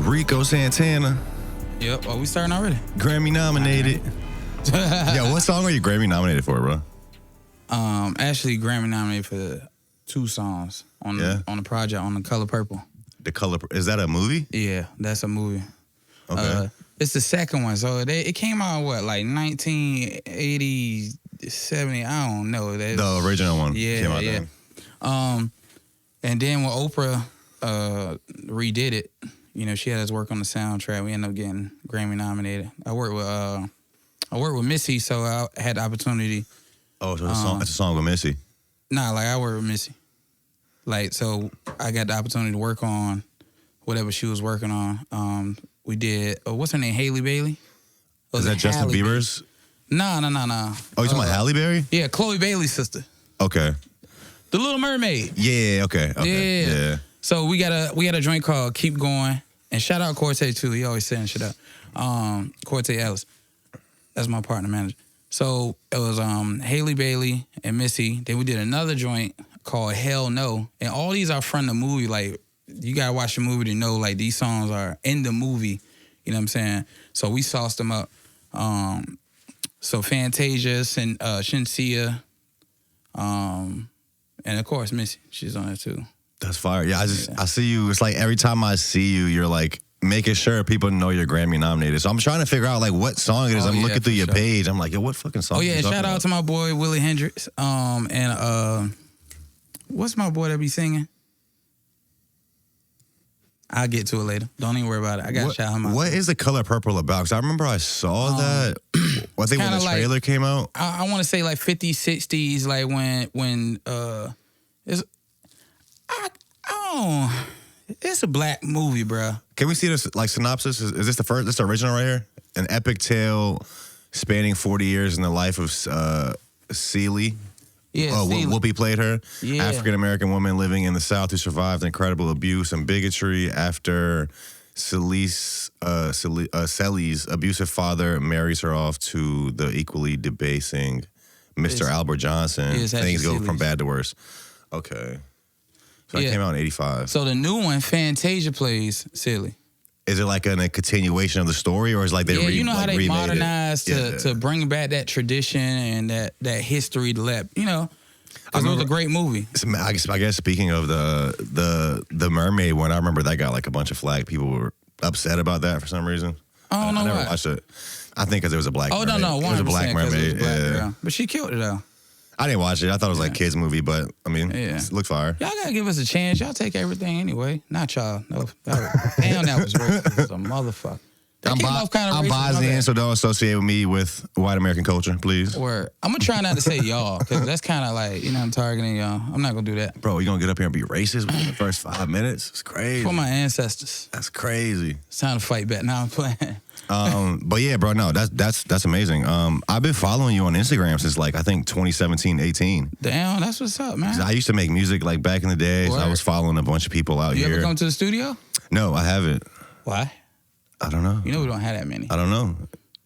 Rico Santana. Yep. Oh, we starting already? Grammy nominated. Yeah, what song are you Grammy nominated for, bro? Actually Grammy nominated for 2 songs on the project on The Color Purple. The Color, is that a movie? Yeah, that's a movie. Okay. It's the second one. So it came out like 1980, 70, I don't know. The original one. Came out then. And then when Oprah redid it, she had us work on the soundtrack. We ended up getting Grammy nominated. I worked with Missy, so I had the opportunity. Oh, so it's a song with Missy. Nah, I worked with Missy. So I got the opportunity to work on whatever she was working on. We did, what's her name, Halle Bailey? Is that Justin Bieber's? Nah. Oh, you talking about Halle Berry? Yeah, Chloe Bailey's sister. Okay. The Little Mermaid. Yeah, okay. Yeah. So we got a joint called Keep Going. And shout out Cortez too. He always saying shit out. Cortez Ellis. That's my partner manager. So it was Halle Bailey and Missy. Then we did another joint called Hell No. And all these are from the movie. You gotta watch the movie to know these songs are in the movie. You know what I'm saying? So we sauced them up. So Fantasia, Shinsia, and of course Missy. She's on it too. That's fire. Yeah, I see you. It's every time I see you, you're making sure people know you're Grammy nominated. So I'm trying to figure out what song it is. I'm looking through your page. I'm like, yo, what fucking song? Oh yeah, shout out to my boy Willie Hendricks. And what's my boy that be singing? I'll get to it later. Don't even worry about it. I got to shout him out. What is The Color Purple about? Because I remember I saw that. I think when the trailer came out. I want to say 50s, 60s, when it's it's a black movie, bro. Can we see this synopsis? Is this the first? This the original right here? An epic tale spanning 40 years in the life of Celie. Yeah, Whoopi played her. Yeah. African-American woman living in the South who survived incredible abuse and bigotry after Celie's abusive father marries her off to the equally debasing Mr. Albert Johnson. Things go from bad to worse. Okay. So it came out in 85. So the new one, Fantasia plays Celie. Is it a continuation of the story, or is they you know how they modernized to bring back that tradition and that history to let because it was a great movie. I guess speaking of the Mermaid one, I remember that got a bunch of flag. People were upset about that for some reason. I never watched it. I think because it was a black. Oh mermaid. no, 100%, it was a black mermaid. Girl. But she killed it though. I didn't watch it. I thought it was a kids movie, but it looked fire. Y'all gotta give us a chance. Y'all take everything anyway. Not y'all. No. Damn, that was racist as a motherfucker. I'm Bosnian, so don't associate me with white American culture, please. Word. I'm gonna try not to say y'all, because that's kind of I'm targeting y'all. I'm not gonna do that. Bro, you gonna get up here and be racist within the first 5 minutes? It's crazy. For my ancestors. That's crazy. It's time to fight back. Now I'm playing. But yeah, bro, no, that's amazing. I've been following you on Instagram since I think 2017, 18. Damn, that's what's up, man. I used to make music back in the days. I was following a bunch of people out here. You ever come to the studio? No, I haven't. Why? I don't know. We don't have that many. I don't know.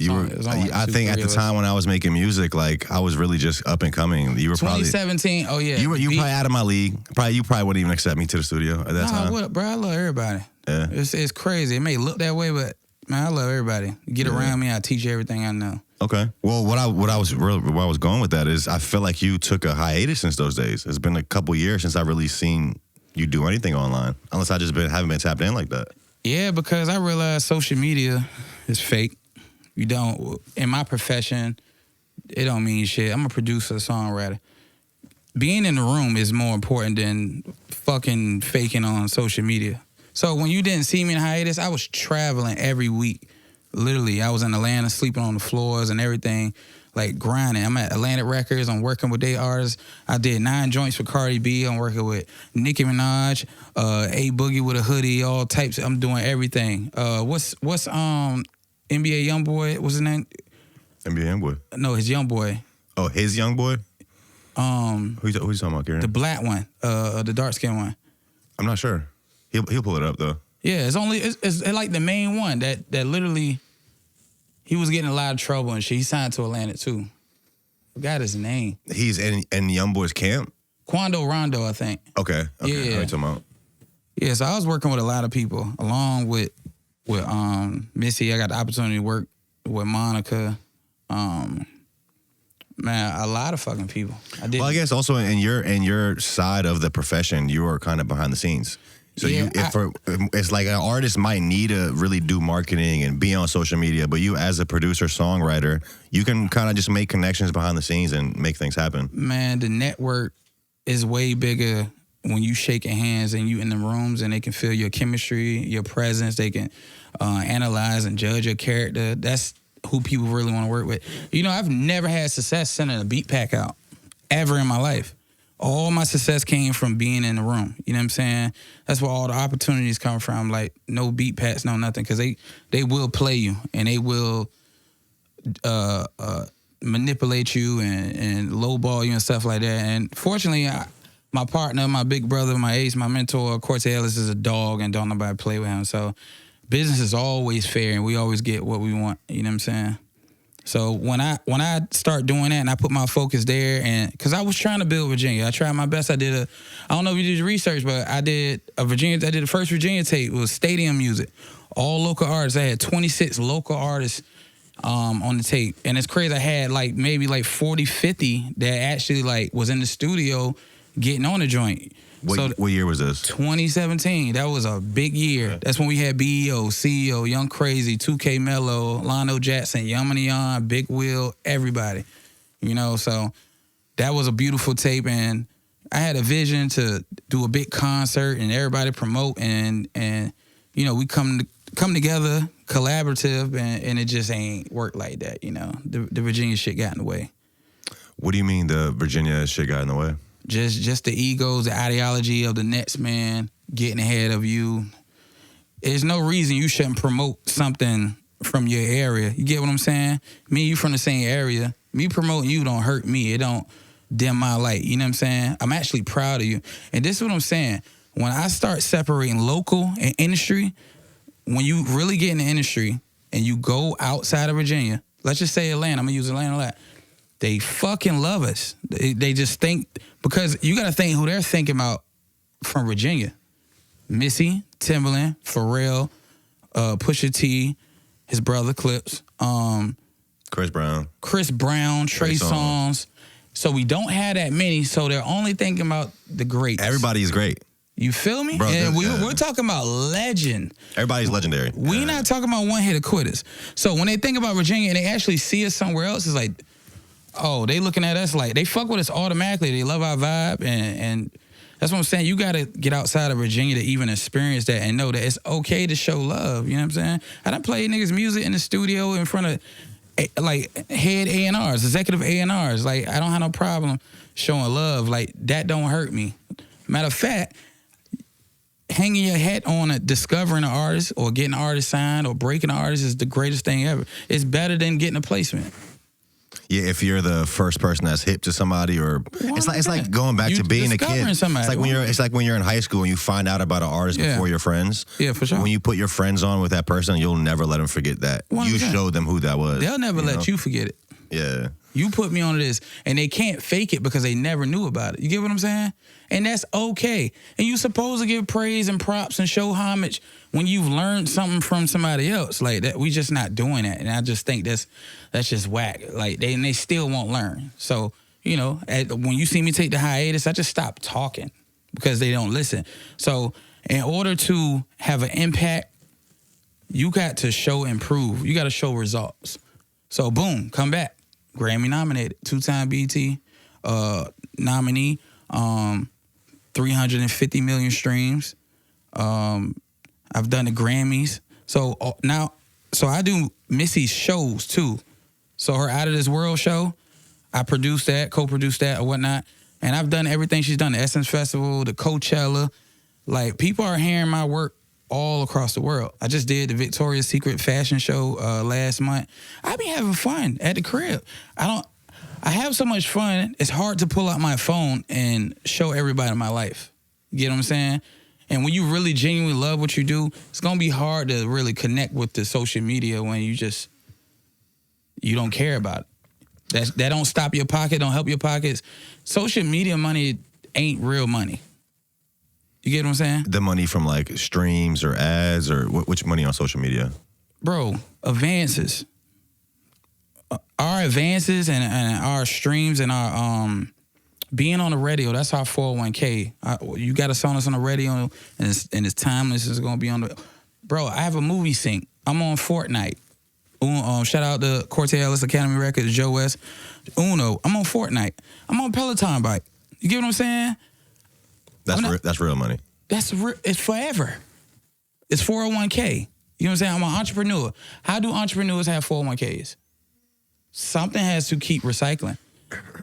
I think at the time when I was making music, I was really just up and coming. You were 2017. Oh yeah. You were probably out of my league. You probably wouldn't even accept me to the studio at that time. What, bro? I love everybody. Yeah. It's crazy. It may look that way, but man, I love everybody. You get around me, I teach you everything I know. Okay. Well, where I was going with that is I feel like you took a hiatus since those days. It's been a couple years since I really seen you do anything online, unless I just haven't been tapped in like that. Yeah, because I realized social media is fake. You don't, in my profession, it don't mean shit. I'm a producer, songwriter. Being in the room is more important than fucking faking on social media. So when you didn't see me in hiatus, I was traveling every week. Literally, I was in Atlanta sleeping on the floors and everything, grinding. I'm at Atlantic Records. I'm working with their artists. I did 9 joints with Cardi B. I'm working with Nicki Minaj, A Boogie with a hoodie, all types. I'm doing everything. What's NBA Youngboy? What's his name? NBA Youngboy? No, his Youngboy. Oh, his Youngboy? Who you talking about, Karen? The black one, the dark skin one. I'm not sure. He'll pull it up though. Yeah, it's like the main one that literally. He was getting a lot of trouble and shit. He signed to Atlanta too. Forgot his name. He's in Youngboy's camp? Quando Rondo, I think. Okay. Yeah. What are you talking about? Yeah, so I was working with a lot of people, along with with Missy. I got the opportunity to work with Monica. Man, a lot of fucking people. Well, I guess also in your side of the profession, you are kind of behind the scenes. So it's like an artist might need to really do marketing and be on social media, but you as a producer, songwriter, you can kind of just make connections behind the scenes and make things happen. Man, the network is way bigger when you shaking hands and you in the rooms and they can feel your chemistry, your presence. They can analyze and judge your character. That's who people really want to work with. You know, I've never had success sending a beat pack out ever in my life. All my success came from being in the room. You know what I'm saying? That's where all the opportunities come from. Like, no beat packs, no nothing. Because they will play you and they will manipulate you and lowball you and stuff like that. And fortunately, my partner, my big brother, my ace, my mentor, Cortez Ellis is a dog and don't nobody play with him. So business is always fair and we always get what we want. You know what I'm saying? So when I start doing that and I put my focus there, and because I was trying to build Virginia, I tried my best. I don't know if you did your research, but I did the first Virginia tape. It was stadium music, all local artists. I had 26 local artists on the tape, and it's crazy. I had maybe 40, 50 that actually was in the studio getting on the joint. What year was this? 2017. That was a big year. That's when we had BEO, CEO, Young Crazy, 2K Mello, Lionel Jackson, Yamanian, Big Will, everybody. You know, so that was a beautiful tape, and I had a vision to do a big concert and everybody promote, and you know, we come together collaborative, and it just ain't work like that. You know, the Virginia shit got in the way. What do you mean the Virginia shit got in the way? Just the egos, the ideology of the next man getting ahead of you. There's no reason you shouldn't promote something from your area. You get what I'm saying? Me and you from the same area. Me promoting you don't hurt me. It don't dim my light. You know what I'm saying? I'm actually proud of you. And this is what I'm saying. When I start separating local and industry, when you really get in the industry and you go outside of Virginia, let's just say Atlanta. I'm going to use Atlanta a lot. They fucking love us. They just think, because you got to think who they're thinking about from Virginia. Missy, Timbaland, Pharrell, Pusha T, his brother Clips, Chris Brown, Trey Songz. So we don't have that many, so they're only thinking about the greats. Everybody's great. You feel me? Bro, and we're talking about legend. Everybody's legendary. We're not talking about one-hitter quitters. So when they think about Virginia and they actually see us somewhere else, it's like, oh, they looking at us like, they fuck with us automatically. They love our vibe, and that's what I'm saying. You got to get outside of Virginia to even experience that and know that it's okay to show love. You know what I'm saying? I done played niggas' music in the studio in front of, head A&Rs, executive A&Rs. I don't have no problem showing love. That don't hurt me. Matter of fact, hanging your hat on discovering an artist or getting an artist signed or breaking an artist is the greatest thing ever. It's better than getting a placement. Yeah, if you're the first person that's hip to somebody, or it's like going back to being a kid. Somebody. It's like when you're in high school and you find out about an artist before your friends. Yeah, for sure. When you put your friends on with that person, you'll never let them forget that. 100%. You showed them who that was. They'll never let you forget it. Yeah. You put me on this, and they can't fake it because they never knew about it. You get what I'm saying? And that's okay. And you're supposed to give praise and props and show homage when you've learned something from somebody else. Like that, we just not doing that. And I just think that's just whack. They still won't learn. So, you know, when you see me take the hiatus, I just stop talking because they don't listen. So in order to have an impact, you got to show and prove. You got to show results. So boom, come back. Grammy nominated, 2-time BET nominee, 350 million streams. I've done the Grammys. So I do Missy's shows too. So her Out of This World show, I produced that, co-produced that or whatnot. And I've done everything she's done, the Essence Festival, the Coachella. People are hearing my work all across the world. I just did the Victoria's Secret fashion show last month. I be having fun at the crib. I have so much fun, it's hard to pull out my phone and show everybody my life. You get what I'm saying? And when you really genuinely love what you do, it's going to be hard to really connect with the social media when you don't care about it. That don't stop your pocket, don't help your pockets. Social media money ain't real money. You get what I'm saying? The money from like streams or ads or which money on social media? Bro, advances. Our advances and our streams and our being on the radio, that's our 401k. You got to song us on the radio and it's timeless. It's going to be on the... Bro, I have a movie sync. I'm on Fortnite. Shout out to Cortez Ellis Academy Records, Joe West. Uno. I'm on Fortnite. I'm on Peloton bike. You get what I'm saying? That's real money. It's forever. It's 401k. You know what I'm saying? I'm an entrepreneur. How do entrepreneurs have 401ks? Something has to keep recycling.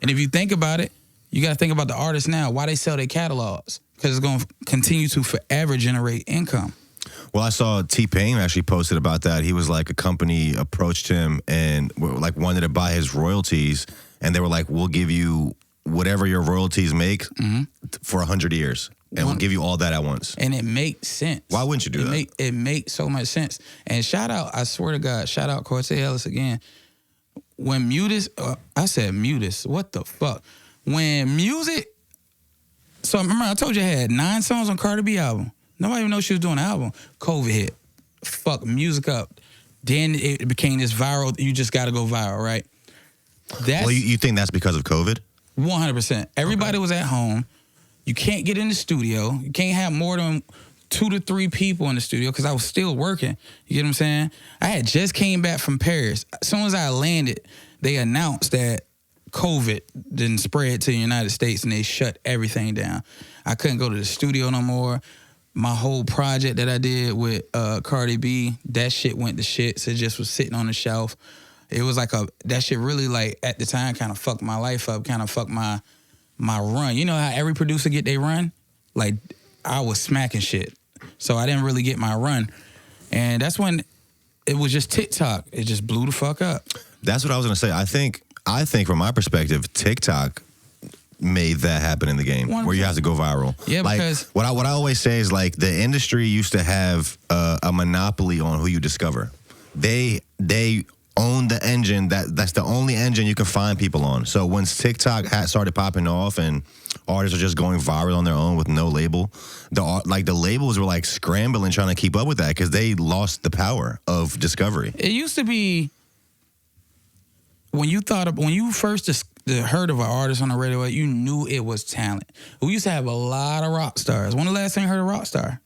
And if you think about it, you got to think about the artists now, why they sell their catalogs. Because it's going to continue to forever generate income. Well, I saw T-Pain actually posted about that. He was like, a company approached him and like wanted to buy his royalties. And they were like, we'll give you whatever your royalties make for 100 years. And we'll give you all that at once. And it makes sense. Why wouldn't you do that? It makes so much sense. And shout out, I swear to God, shout out Cortez Ellis again. When I said Mutis, what the fuck? When music, so remember I told you I had 9 songs on Cardi B album. Nobody even knows she was doing an album. COVID hit. Fuck music up. Then it became this viral, you just gotta go viral, right? Well, you think that's because of COVID? 100%. Everybody was at home. You can't get in the studio. You can't have more than 2 to 3 people in the studio because I was still working. You get what I'm saying? I had just came back from Paris. As soon as I landed, they announced that COVID didn't spread to the United States and they shut everything down. I couldn't go to the studio no more. My whole project that I did with Cardi B, that shit went to shit. So it just was sitting on the shelf. It was like that shit really like at the time kind of fucked my life up, kind of fucked my run. You know how every producer get their run? Like I was smacking shit. So I didn't really get my run. And that's when it was just TikTok. It just blew the fuck up. That's what I was going to say. I think from my perspective, TikTok made that happen in the game 100%. Where you have to go viral. Yeah, like, because... What I always say is like the industry used to have a monopoly on who you discover. They own the engine. That's the only engine you can find people on. So once TikTok started popping off and artists are just going viral on their own with no label, the labels were like scrambling trying to keep up with that because they lost the power of discovery. It used to be when you first heard of an artist on the radio, you knew it was talent. We used to have a lot of rock stars. When the last time you heard a rock star?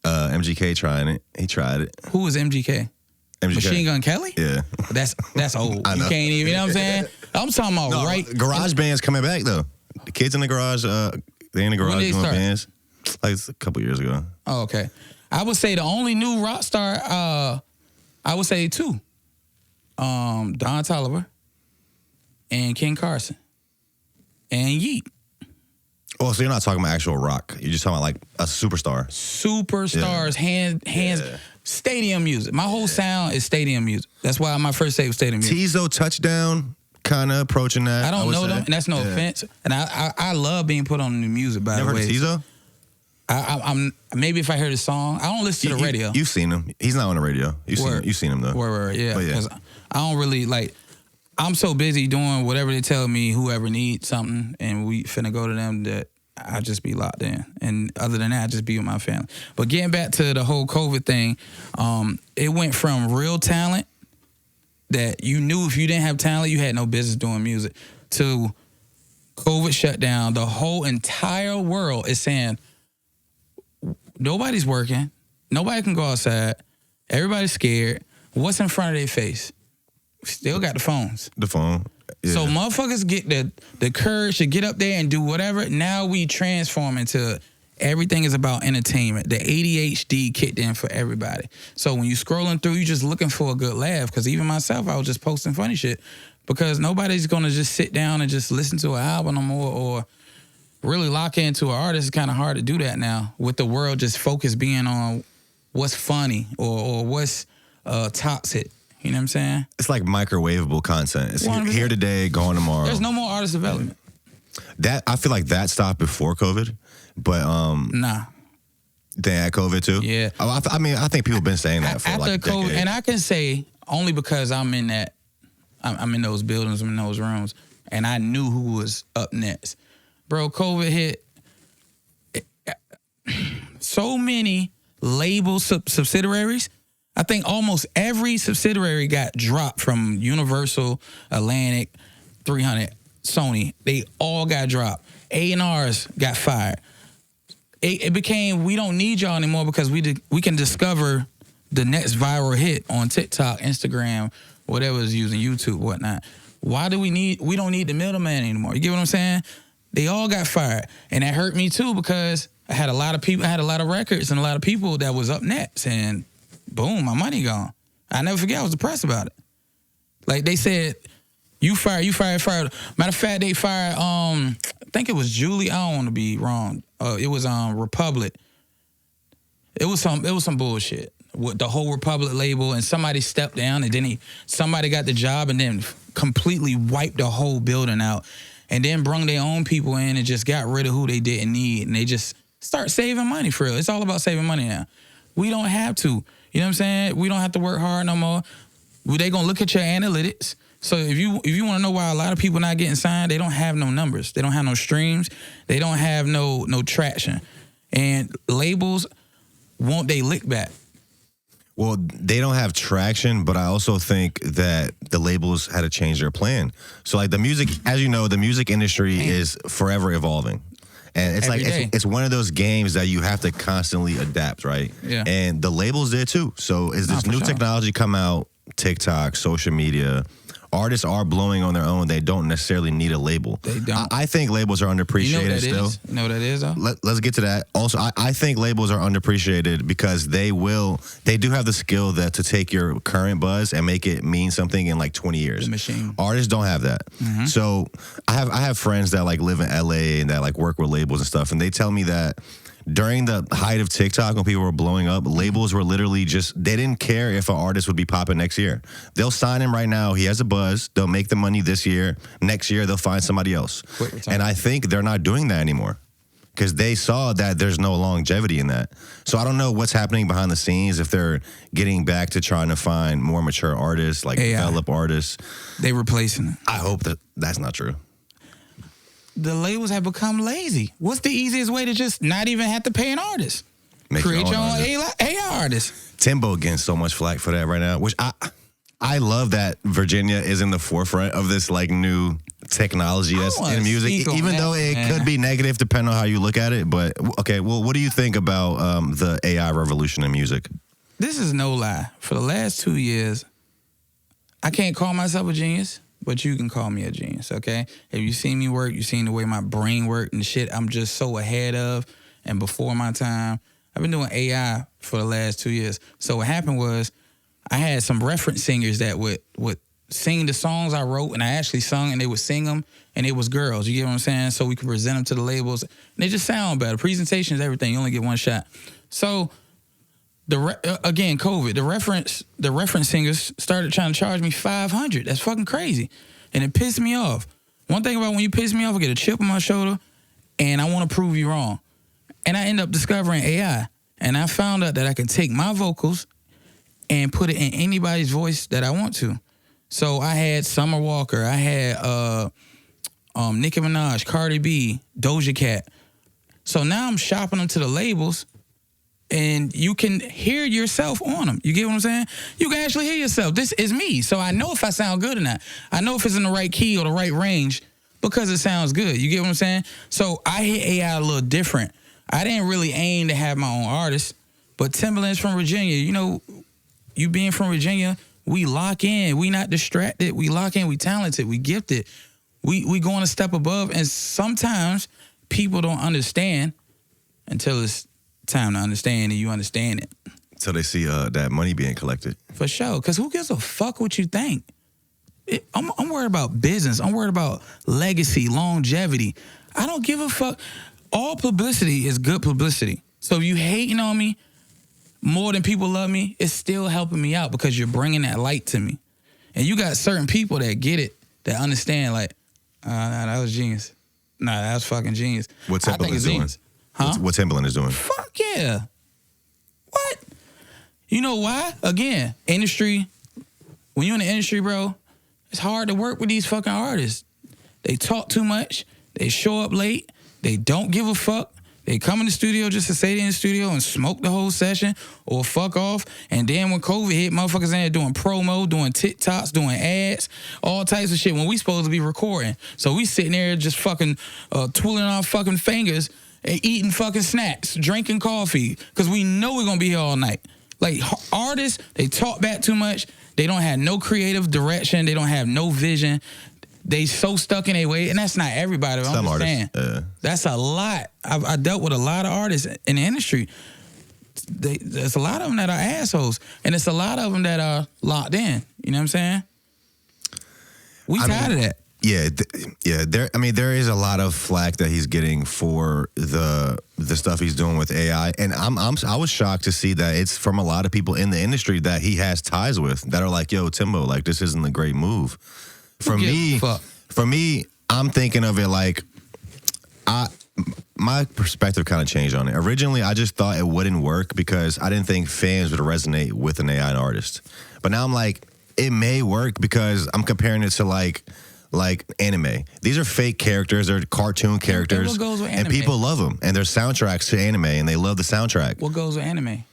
MGK trying it. He tried it. Who was MGK? Machine Gun Kelly? Yeah. That's old. I know. You can't even, you know what I'm saying? I'm talking about Garage band's coming back though. The kids in the garage, they in the garage doing bands. Like a couple years ago. Oh, okay. I would say the only new rock star, I would say 2. Don Toliver and Ken Carson and Yeet. Oh, so you're not talking about actual rock. You're just talking about like a superstar. Superstars, hands, stadium music. My whole sound is stadium music. That's why my first say was stadium music. Tizo Touchdown, kind of approaching that. I don't know them, and that's no offense. And I love being put on the music, by the way. Never heard of Tizo? I'm maybe if I heard a song, I don't listen to the radio. You've seen him. He's not on the radio. You've seen him though. Word, yeah. Because I don't really like. I'm so busy doing whatever they tell me. Whoever needs something, and we finna go to them. That I just be locked in. And other than that, I just be with my family. But getting back to the whole COVID thing, it went from real talent that you knew if you didn't have talent, you had no business doing music, to COVID shut down. The whole entire world is saying nobody's working, nobody can go outside, everybody's scared. What's in front of their face? Still got the phones. The phone. Yeah. So motherfuckers get the courage to get up there and do whatever. Now we transform into everything is about entertainment. The ADHD kicked in for everybody. So when you scrolling through, you just looking for a good laugh. Because even myself, I was just posting funny shit. Because nobody's going to just sit down and just listen to an album no more or really lock into an artist. It's kind of hard to do that now with the world just focused being on what's funny or what's toxic. You know what I'm saying? It's like microwavable content. It's here today, gone tomorrow. There's no more artist development. I feel like that stopped before COVID, but nah. They had COVID too. Yeah. I mean, I think people have been saying that for after like a decade. COVID, and I can say only because I'm in those buildings, I'm in those rooms, and I knew who was up next. Bro, COVID hit. so many label subsidiaries. I think almost every subsidiary got dropped from Universal, Atlantic, 300, Sony. They all got dropped. A&Rs got fired. It became, we don't need y'all anymore because we can discover the next viral hit on TikTok, Instagram, whatever is using, YouTube, whatnot. We don't need the middleman anymore. You get what I'm saying? They all got fired. And that hurt me too because I had a lot of records and a lot of people that was up next, and boom, my money gone. I never forget, I was depressed about it. Like they said, you fired. Matter of fact, they fired, I think it was Julie, I don't want to be wrong. It was Republic. It was some bullshit with the whole Republic label, and somebody stepped down, and then somebody got the job and then completely wiped the whole building out, and then brung their own people in and just got rid of who they didn't need, and they just start saving money for real. It's all about saving money now. We don't have to. You know what I'm saying? We don't have to work hard no more. They gonna look at your analytics. So if you want to know why a lot of people not getting signed, they don't have no numbers. They don't have no streams. They don't have no traction. And labels want they lick back. Well, they don't have traction, but I also think that the labels had to change their plan. So like the music, as you know, the music industry is forever evolving. And it's it's one of those games that you have to constantly adapt, right? Yeah. And the labels did too. So as this new technology come out, TikTok, social media, artists are blowing on their own. They don't necessarily need a label. They don't. I think labels are underappreciated still. You know what that is, though? Let's get to that. Also, I think labels are underappreciated because they do have the skill to take your current buzz and make it mean something in like 20 years. The machine. Artists don't have that. Mm-hmm. So I have friends that like live in LA and that like work with labels and stuff, and they tell me that during the height of TikTok when people were blowing up, labels were literally they didn't care if an artist would be popping next year. They'll sign him right now. He has a buzz. They'll make the money this year. Next year, they'll find somebody else. And I think they're not doing that anymore because they saw that there's no longevity in that. So I don't know what's happening behind the scenes, if they're getting back to trying to find more mature artists, like develop artists. They replacing it. I hope that's not true. The labels have become lazy. What's the easiest way to just not even have to pay an artist? Create your own AI artist. Timbo getting so much flack for that right now, which I love that Virginia is in the forefront of this like new technology that's in music, even though it could be negative depending on how you look at it. But okay, well, what do you think about the AI revolution in music? This is no lie. For the last 2 years, I can't call myself a genius, but you can call me a genius, okay? If you seen me work, you seen the way my brain worked and shit I'm just so ahead of and before my time. I've been doing AI for the last 2 years. So what happened was I had some reference singers that would sing the songs I wrote, and I actually sung, and they would sing them, and it was girls. You get what I'm saying? So we could present them to the labels, and they just sound better. Presentation is everything. You only get one shot. So again, COVID, the reference singers started trying to charge me $500. That's fucking crazy. And it pissed me off. One thing about when you piss me off, I get a chip on my shoulder and I want to prove you wrong. And I end up discovering AI. And I found out that I can take my vocals and put it in anybody's voice that I want to. So I had Summer Walker, I had Nicki Minaj, Cardi B, Doja Cat. So now I'm shopping them to the labels, and you can hear yourself on them. You get what I'm saying? You can actually hear yourself. This is me. So I know if I sound good or not. I know if it's in the right key or the right range because it sounds good. You get what I'm saying? So I hit AI a little different. I didn't really aim to have my own artist, but Timberland's from Virginia. You know, you being from Virginia, we lock in. We not distracted. We lock in. We talented. We gifted. We going a step above, and sometimes people don't understand until it's time to understand, and you understand it. So they see that money being collected. For sure, because who gives a fuck what you think? I'm worried about business. I'm worried about legacy, longevity. I don't give a fuck. All publicity is good publicity. So if you hating on me more than people love me, it's still helping me out because you're bringing that light to me. And you got certain people that get it, that understand, like, nah, that was genius. Nah, that was fucking genius. What Timberland is doing? Huh? What Timberland is doing? Fuck yeah. What? You know why? Again, industry. When you're in the industry, bro, it's hard to work with these fucking artists. They talk too much. They show up late. They don't give a fuck. They come in the studio just to stay in the studio and smoke the whole session or fuck off. And then when COVID hit, motherfuckers in there doing promo, doing TikToks, doing ads, all types of shit when we supposed to be recording. So we sitting there just fucking twiddling our fucking fingers and eating fucking snacks, drinking coffee, because we know we're going to be here all night. Like, artists, they talk back too much. They don't have no creative direction. They don't have no vision. They so stuck in their way, and that's not everybody. Some artists, that's a lot. I dealt with a lot of artists in the industry. There's a lot of them that are assholes, and it's a lot of them that are locked in. You know what I'm saying? We tired of that. Yeah. There is a lot of flack that he's getting for the stuff he's doing with AI, and I was shocked to see that it's from a lot of people in the industry that he has ties with that are like, "Yo, Timbo, like this isn't a great move." For me, I'm thinking of it like my perspective kind of changed on it. Originally, I just thought it wouldn't work because I didn't think fans would resonate with an AI artist. But now I'm like, it may work because I'm comparing it to like anime. These are fake characters. They're cartoon characters. What goes with anime? And people love them. And there's soundtracks to anime, and they love the soundtrack. What goes with anime?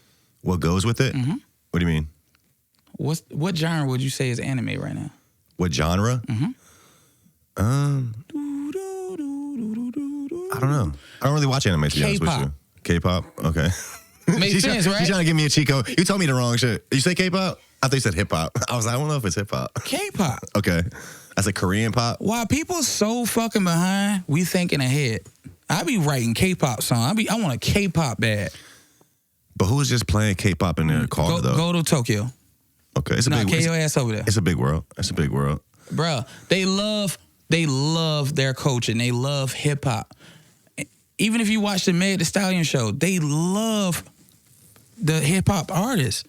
What goes with it? Mm-hmm. What do you mean? What genre would you say is anime right now? What genre? Mm-hmm. I don't know. I don't really watch anime, to be honest with you. K-pop? Okay. Makes sense, right? She's trying to give me a cheat code. You told me the wrong shit. You say K-pop? I thought you said hip-hop. I was like, I don't know if it's hip-hop. K-pop. Okay. That's a Korean pop? While people so fucking behind, we thinking ahead. I be writing K-pop songs. I want a K-pop bad. But who's just playing K-pop in their car, though? Go to Tokyo. Okay. It's a big, get your ass over there. It's a big world. It's a big world. Bruh, they love their culture and they love hip-hop. Even if you watch the Meg Thee Stallion show, they love the hip-hop artists.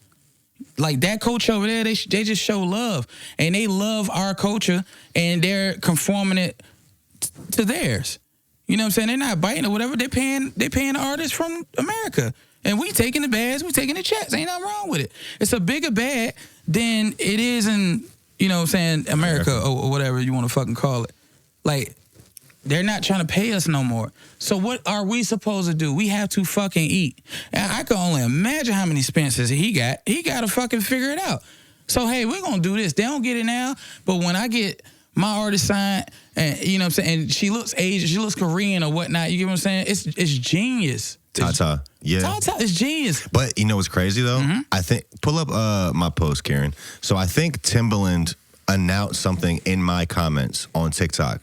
Like that culture over there, they just show love. And they love our culture and they're conforming it to theirs. You know what I'm saying? They're not biting or whatever. They're paying the artists from America. And we taking the bags, we taking the checks. Ain't nothing wrong with it. It's a bigger bag than it is in, you know what I'm saying, America or whatever you want to fucking call it. Like, they're not trying to pay us no more. So what are we supposed to do? We have to fucking eat. And I can only imagine how many expenses he got. He got to fucking figure it out. So, hey, we're going to do this. They don't get it now, but when I get my artist signed, and you know what I'm saying, and she looks Asian, she looks Korean or whatnot, you get what I'm saying? It's genius. Tata. Yeah. Tata is genius. But you know what's crazy, though? Mm-hmm. I think, pull up my post, Karen. So I think Timbaland announced something in my comments on TikTok.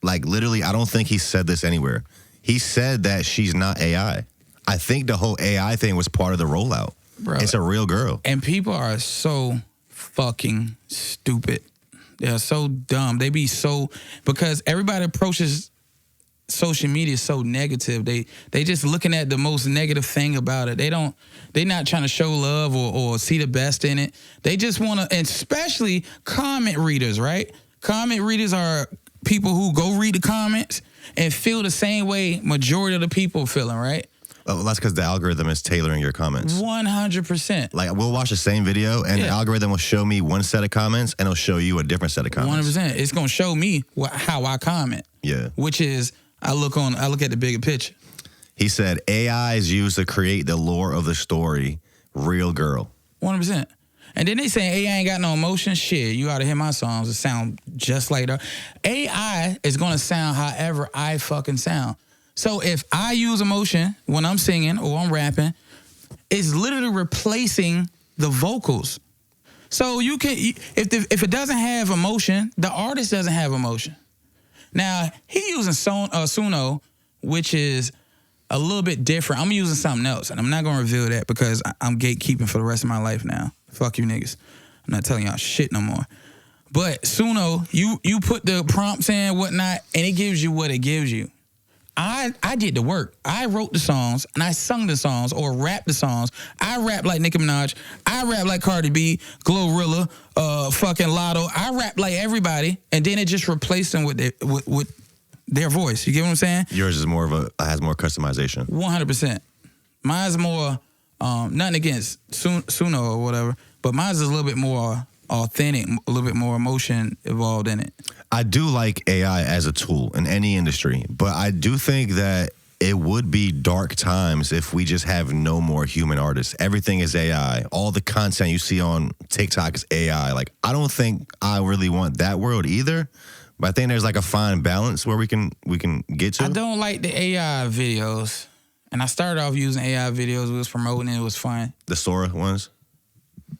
Like, literally, I don't think he said this anywhere. He said that she's not AI. I think the whole AI thing was part of the rollout. Bro, it's a real girl. And people are so fucking stupid. They're so dumb. They be so, because everybody approaches social media so negative. They just looking at the most negative thing about it. They're not trying to show love or see the best in it. They just want to, and especially comment readers, right? Comment readers are people who go read the comments and feel the same way majority of the people feeling, right? Oh, well, that's because the algorithm is tailoring your comments. 100%. Like, we'll watch the same video, and the algorithm will show me one set of comments, and it'll show you a different set of comments. 100%. It's going to show me how I comment. Yeah. Which is, I look at the bigger picture. He said, AI is used to create the lore of the story. Real girl. 100%. And then they say AI ain't got no emotion. Shit, you ought to hear my songs. It sound just like that. AI is going to sound however I fucking sound. So if I use emotion when I'm singing or I'm rapping, it's literally replacing the vocals. So you can, if it doesn't have emotion, the artist doesn't have emotion. Now, he using Suno, which is a little bit different. I'm using something else, and I'm not going to reveal that because I'm gatekeeping for the rest of my life now. Fuck you niggas. I'm not telling y'all shit no more. But Suno, you put the prompts in, whatnot, and it gives you what it gives you. I did the work. I wrote the songs, and I sung the songs or rapped the songs. I rap like Nicki Minaj. I rap like Cardi B, Glorilla, fucking Lotto. I rap like everybody, and then it just replaced them with their voice. You get what I'm saying? Yours is has more customization. 100%. Mine's more, nothing against Suno or whatever, but mine's is a little bit more authentic, a little bit more emotion involved in it. I do like AI as a tool in any industry, but I do think that it would be dark times if we just have no more human artists. Everything is AI. All the content you see on TikTok is AI. Like, I don't think I really want that world either. But I think there's like a fine balance where we can get to. I don't like the AI videos. And I started off using AI videos. We was promoting it. It was fun. The Sora ones?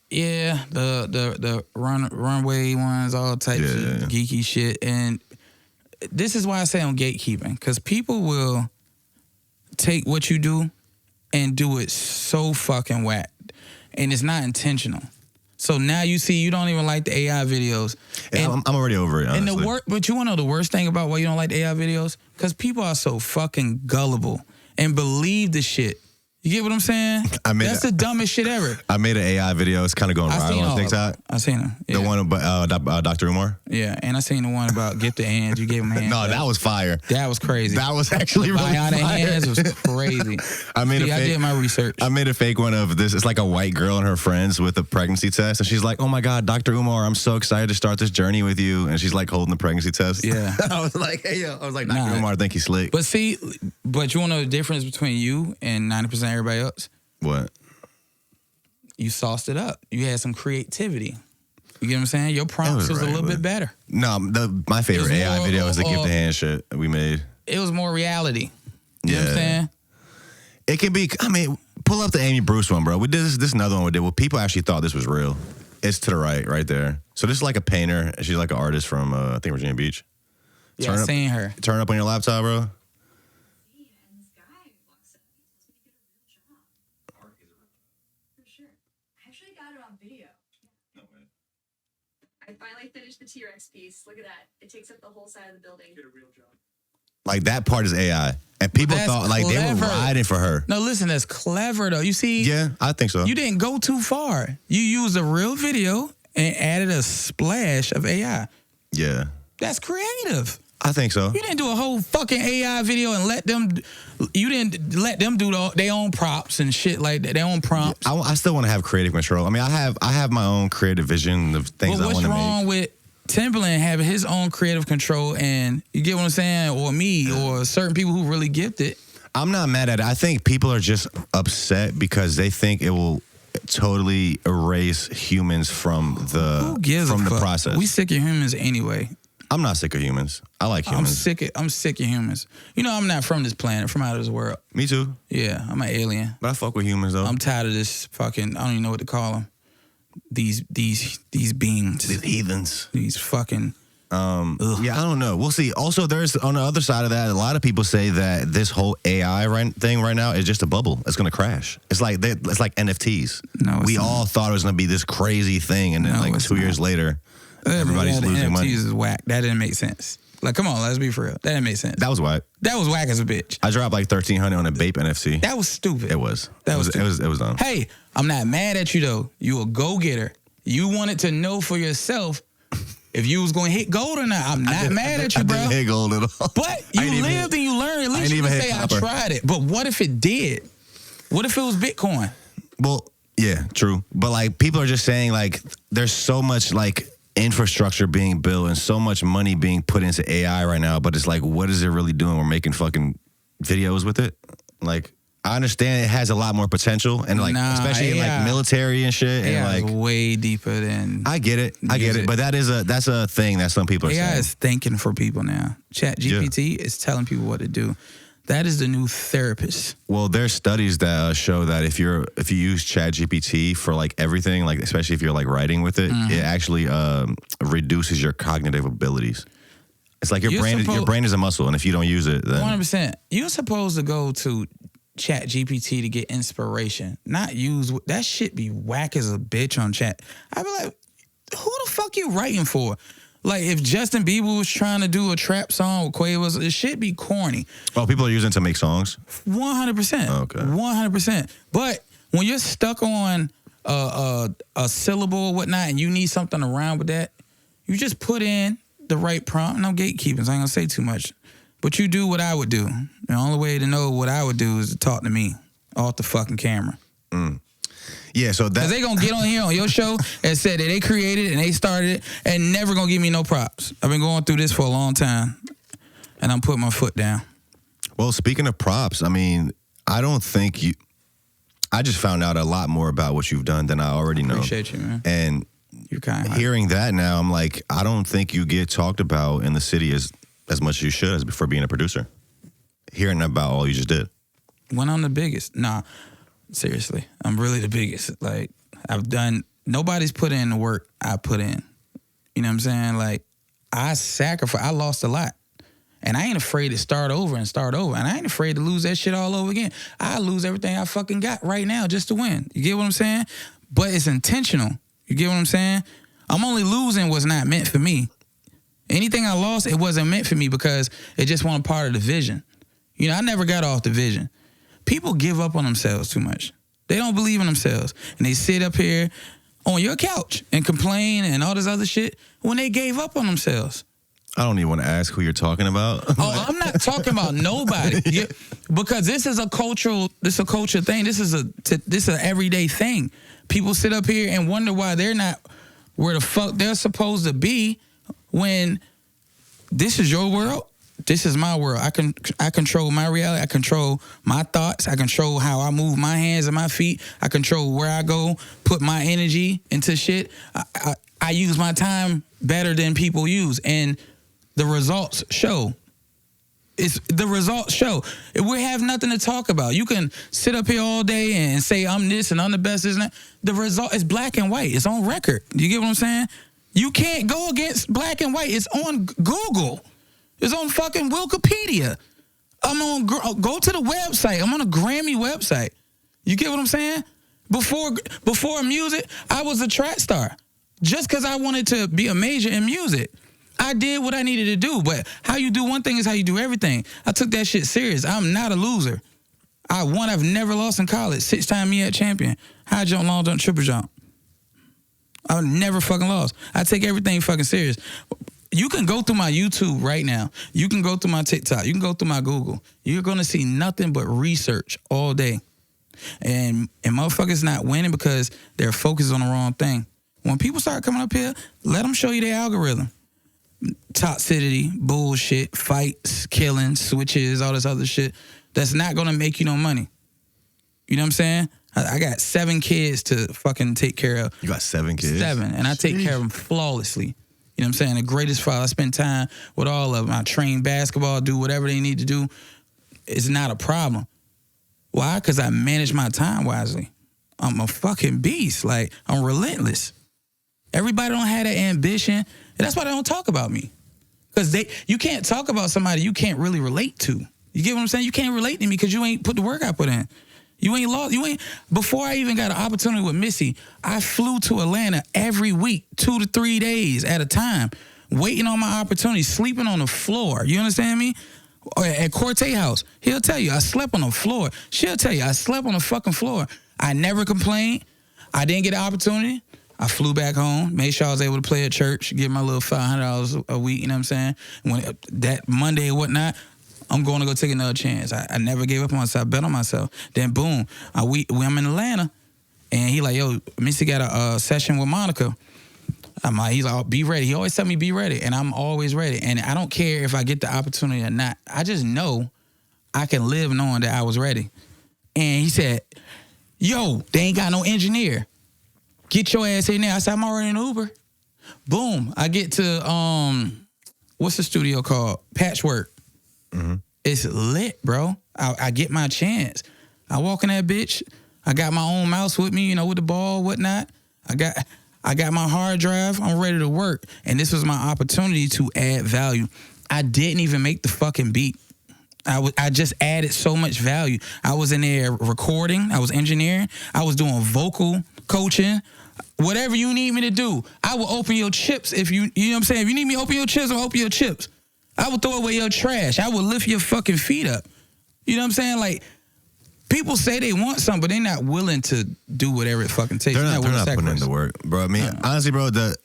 Yeah, the runway ones, all types of geeky shit. And this is why I say I'm gatekeeping. Because people will take what you do and do it so fucking whack. And it's not intentional. So now you see you don't even like the AI videos. And I'm already over it, honestly. And but you want to know the worst thing about why you don't like the AI videos? Because people are so fucking gullible and believe the shit. You get what I'm saying? That's the dumbest shit ever. I made an AI video. It's kind of going viral on TikTok. I seen it. Yeah. The one about Dr. Umar? Yeah, and I seen the one about gift the hands. You gave him hands. No, that was fire. That was crazy. That was actually really bionic fire. hands was crazy. I did my research. I made a fake one of this. It's like a white girl and her friends with a pregnancy test. And she's like, oh my God, Dr. Umar, I'm so excited to start this journey with you. And she's like holding the pregnancy test. Yeah. I was like, hey, yo. I was like, Dr. Umar, I think he's slick. But see, you want to know the difference between you and 90% of everybody else? What? You sauced it up. You had some creativity. You get what I'm saying? Your prompts was a little bit better. No, my favorite AI video is the gift the hand shit we made. It was more reality. You know what I'm saying? It can be, pull up the Amy Bruce one, bro. We did this is another one we did where people actually thought this was real. It's to the right there. So this is like a painter. She's like an artist from, I think, Virginia Beach. Yeah, I seen her. Turn up on your laptop, bro. I finally finished the T-Rex piece. Look at that. It takes up the whole side of the building. Did a real job. Like, that part is AI. And people thought, like, they were riding for her. No, listen, that's clever, though. You see? Yeah, I think so. You didn't go too far. You used a real video and added a splash of AI. Yeah. That's creative. I think so. You didn't do a whole fucking AI video and you didn't let them do their own props and shit like that, their own prompts. I still want to have creative control. I have my own creative vision of things I want to make. What's wrong with Timbaland having his own creative control and, you get what I'm saying, or me, or certain people who really gifted? I'm not mad at it. I think people are just upset because they think it will totally erase humans from the process. We sick of humans anyway. I'm not sick of humans. I like humans. I'm sick of humans. You know, I'm not from this planet, from out of this world. Me too. Yeah, I'm an alien. But I fuck with humans though. I'm tired of this fucking, I don't even know what to call them. These beings. These heathens. These fucking. Yeah, I don't know. We'll see. Also, there's on the other side of that, a lot of people say that this whole AI thing right now is just a bubble. It's going to crash. It's like NFTs. No, we all thought it was going to be this crazy thing, and then 2 years later, everybody's losing money. NFTs is whack. That didn't make sense. Like, come on, let's be for real. That didn't make sense. That was whack. That was whack as a bitch. I dropped like $1,300 on a Bape NFC. That was stupid. It was. It was dumb. Hey, I'm not mad at you though. You a go-getter. You wanted to know for yourself if you was going to hit gold or not. I'm not mad at you, bro. I didn't hit gold at all. But you lived and you learned. At least you can say I tried it. But what if it did? What if it was Bitcoin? Well, yeah, true. But like people are just saying like there's so much like infrastructure being built and so much money being put into AI right now, but it's like, what is it really doing? We're making fucking videos with it. Like, I understand it has a lot more potential, and like especially in like military and shit, and like way deeper than. I get it, but that's a thing that some people are saying. AI is thinking for people now. ChatGPT is telling people what to do. That is the new therapist. Well, there's studies that show that if you use ChatGPT for like everything, like especially if you're like writing with it, it actually reduces your cognitive abilities. It's like your brain is a muscle, and if you don't use it, then 100%. You're supposed to go to ChatGPT to get inspiration, not use that shit. Be whack as a bitch on chat. I be like, who the fuck you writing for? Like, if Justin Bieber was trying to do a trap song with Quavo, it should be corny. Oh, people are using it to make songs? 100%. Okay. 100%. But when you're stuck on a syllable or whatnot and you need something to rhyme with that, you just put in the right prompt. No gatekeeping, so I ain't gonna say too much. But you do what I would do. The only way to know what I would do is to talk to me off the fucking camera. Yeah, so that... Because they going to get on here on your show and say that they created it and they started it and never going to give me no props. I've been going through this for a long time, and I'm putting my foot down. Well, speaking of props, I mean, I don't think you. I just found out a lot more about what you've done than I already know. Appreciate you, man. And You're kind. hearing that now, I'm like, I don't think you get talked about in the city as much as you should as for being a producer. Hearing about all you just did. When I'm the biggest. Nah, seriously. I'm really the biggest. Like, nobody's put in the work I put in. You know what I'm saying? Like, I lost a lot. And I ain't afraid to start over. And I ain't afraid to lose that shit all over again. I lose everything I fucking got right now just to win. You get what I'm saying? But it's intentional. You get what I'm saying? I'm only losing what's not meant for me. Anything I lost, it wasn't meant for me because it just wasn't part of the vision. You know, I never got off the vision. People give up on themselves too much. They don't believe in themselves. And they sit up here on your couch and complain and all this other shit when they gave up on themselves. I don't even want to ask who you're talking about. Oh, I'm not talking about nobody. Because this is a culture thing. This is an everyday thing. People sit up here and wonder why they're not where the fuck they're supposed to be when this is your world. This is my world. I control my reality. I control my thoughts. I control how I move my hands and my feet. I control where I go, put my energy into shit. I use my time better than people use. And the results show. The results show. We have nothing to talk about. You can sit up here all day and say I'm this and I'm the best, isn't it? The result is black and white. It's on record. You get what I'm saying? You can't go against black and white. It's on Google. It's on fucking Wikipedia. Go to the website. I'm on a Grammy website. You get what I'm saying? Before music, I was a track star. Just because I wanted to be a major in music. I did what I needed to do, but how you do one thing is how you do everything. I took that shit serious. I'm not a loser. I won. I've never lost in college. 6-time MEAC champion. High jump, long jump, triple jump. I've never fucking lost. I take everything fucking serious. You can go through my YouTube right now. You can go through my TikTok. You can go through my Google. You're going to see nothing but research all day. And motherfuckers not winning because they're focused on the wrong thing. When people start coming up here, let them show you their algorithm. Toxicity, bullshit, fights, killing, switches, all this other shit. That's not going to make you no money. You know what I'm saying? I got 7 kids to fucking take care of. You got 7 kids? 7. And I take care of them flawlessly. You know what I'm saying? The greatest father. I spend time with all of them. I train basketball, do whatever they need to do. It's not a problem. Why? Because I manage my time wisely. I'm a fucking beast. Like, I'm relentless. Everybody don't have that ambition. And that's why they don't talk about me. Because you can't talk about somebody you can't really relate to. You get what I'm saying? You can't relate to me because you ain't put the work I put in. You ain't lost. Before I even got an opportunity with Missy, I flew to Atlanta every week, 2 to 3 days at a time, waiting on my opportunity, sleeping on the floor. You understand me? Or at Corte House, he'll tell you, I slept on the floor. She'll tell you, I slept on the fucking floor. I never complained. I didn't get an opportunity. I flew back home, made sure I was able to play at church, get my little $500 a week, you know what I'm saying? When that Monday or whatnot, I'm going to go take another chance. I never gave up on myself. I bet on myself. Then boom, I'm in Atlanta, and he like, yo, Missy got a session with Monica. He's like, oh, be ready. He always tell me be ready, and I'm always ready. And I don't care if I get the opportunity or not. I just know I can live knowing that I was ready. And he said, yo, they ain't got no engineer. Get your ass in there. I said, I'm already in Uber. Boom. I get to, what's the studio called? Patchwork. Mm-hmm. It's lit, bro. I get my chance. I walk in that bitch. I got my own mouse with me, with the ball, whatnot. I got my hard drive. I'm ready to work. And this was my opportunity to add value. I didn't even make the fucking beat. I just added so much value. I was in there recording. I was engineering. I was doing vocal coaching. Whatever you need me to do, I will open your chips if you know what I'm saying? If you need me to open your chips, I'll open your chips. I will throw away your trash. I will lift your fucking feet up. You know what I'm saying? Like, people say they want something, but they're not willing to do whatever it fucking takes. They're not putting in the work, bro. I mean, honestly, bro, the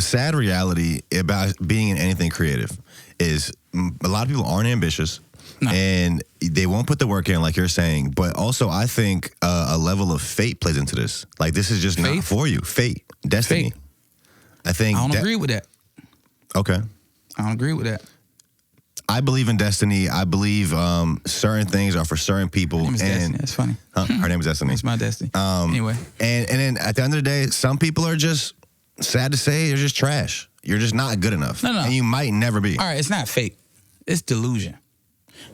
sad reality about being in anything creative is a lot of people aren't ambitious. No. And they won't put the work in, like you're saying. But also, I think a level of fate plays into this. Like, this is just not for you. Fate. Destiny. I think. I don't agree with that. Okay. I don't agree with that. I believe in destiny. I believe certain things are for certain people. Her name is Destiny. That's funny. Her name is Destiny. It's my destiny. Anyway. And then at the end of the day, some people are just, sad to say, you're just trash. You're just not good enough. No. And you might never be. All right, it's not fake. It's delusion.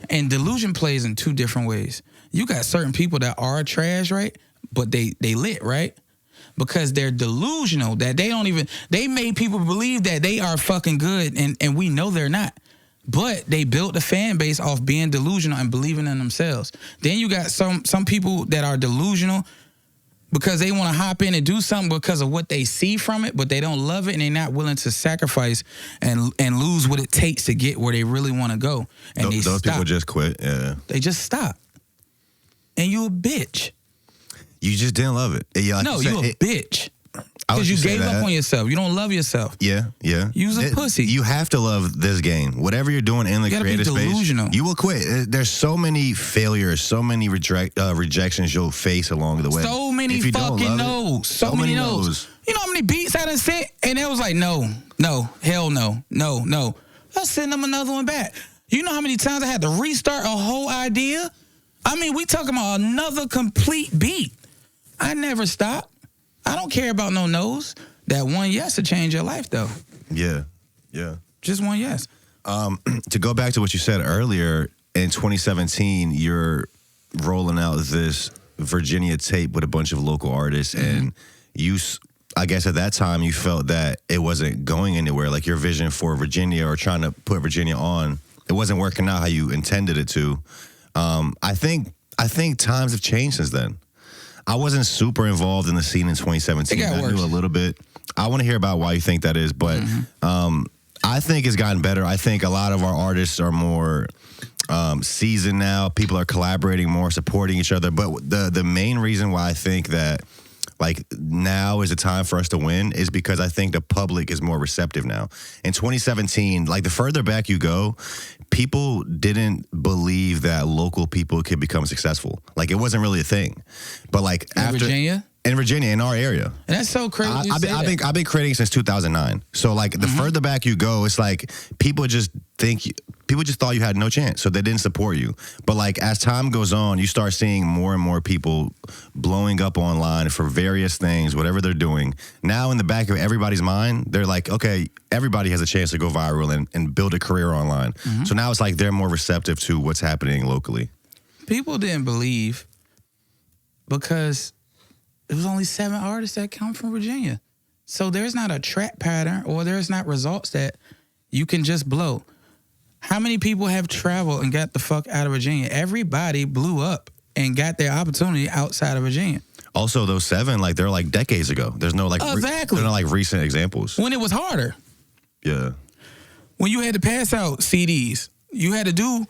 And delusion plays in two different ways. You got certain people that are trash, right? But they lit, right? Because they're delusional, that they made people believe that they are fucking good, and we know they're not. But they built a fan base off being delusional and believing in themselves. Then you got some people that are delusional because they want to hop in and do something because of what they see from it, but they don't love it and they're not willing to sacrifice and lose what it takes to get where they really want to go. And those people just quit, yeah. They just stop. And you a bitch. You just didn't love it. Yeah, like no, you a bitch. Because you gave up on yourself. You don't love yourself. Yeah. You's a pussy. You have to love this game. Whatever you're doing in the creative space, you will quit. There's so many failures, so many rejections you'll face along the way. So many fucking no's. So many no's. You know how many beats I done sent? And it was like, no, hell no. Let's send them another one back. You know how many times I had to restart a whole idea? I mean, we talking about another complete beat. I never stop. I don't care about no no's. That one yes to change your life, though. Yeah. Just one yes. To go back to what you said earlier, in 2017, you're rolling out this Virginia tape with a bunch of local artists, and I guess at that time you felt that it wasn't going anywhere. Like your vision for Virginia or trying to put Virginia on, it wasn't working out how you intended it to. I think times have changed since then. I wasn't super involved in the scene in 2017. I knew a little bit. I want to hear about why you think that is, but I think it's gotten better. I think a lot of our artists are more seasoned now. People are collaborating more, supporting each other. But the main reason why I think that like now is the time for us to win is because I think the public is more receptive now. In 2017, like the further back you go, people didn't believe that local people could become successful. Like it wasn't really a thing. But like in Virginia, in our area. And that's so crazy. I've been creating since 2009. So like the further back you go, it's like people just thought you had no chance, so they didn't support you. But like as time goes on, you start seeing more and more people blowing up online for various things, whatever they're doing. Now in the back of everybody's mind, they're like, okay, everybody has a chance to go viral and build a career online. So now it's like they're more receptive to what's happening locally. People didn't believe because there was only 7 artists that come from Virginia. So there's not a track pattern or there's not results that you can just blow. How many people have traveled and got the fuck out of Virginia? Everybody blew up and got their opportunity outside of Virginia. Also, those 7, like they're like decades ago. There's no like exactly. They're not like recent examples. When it was harder. Yeah. When you had to pass out CDs, you had to do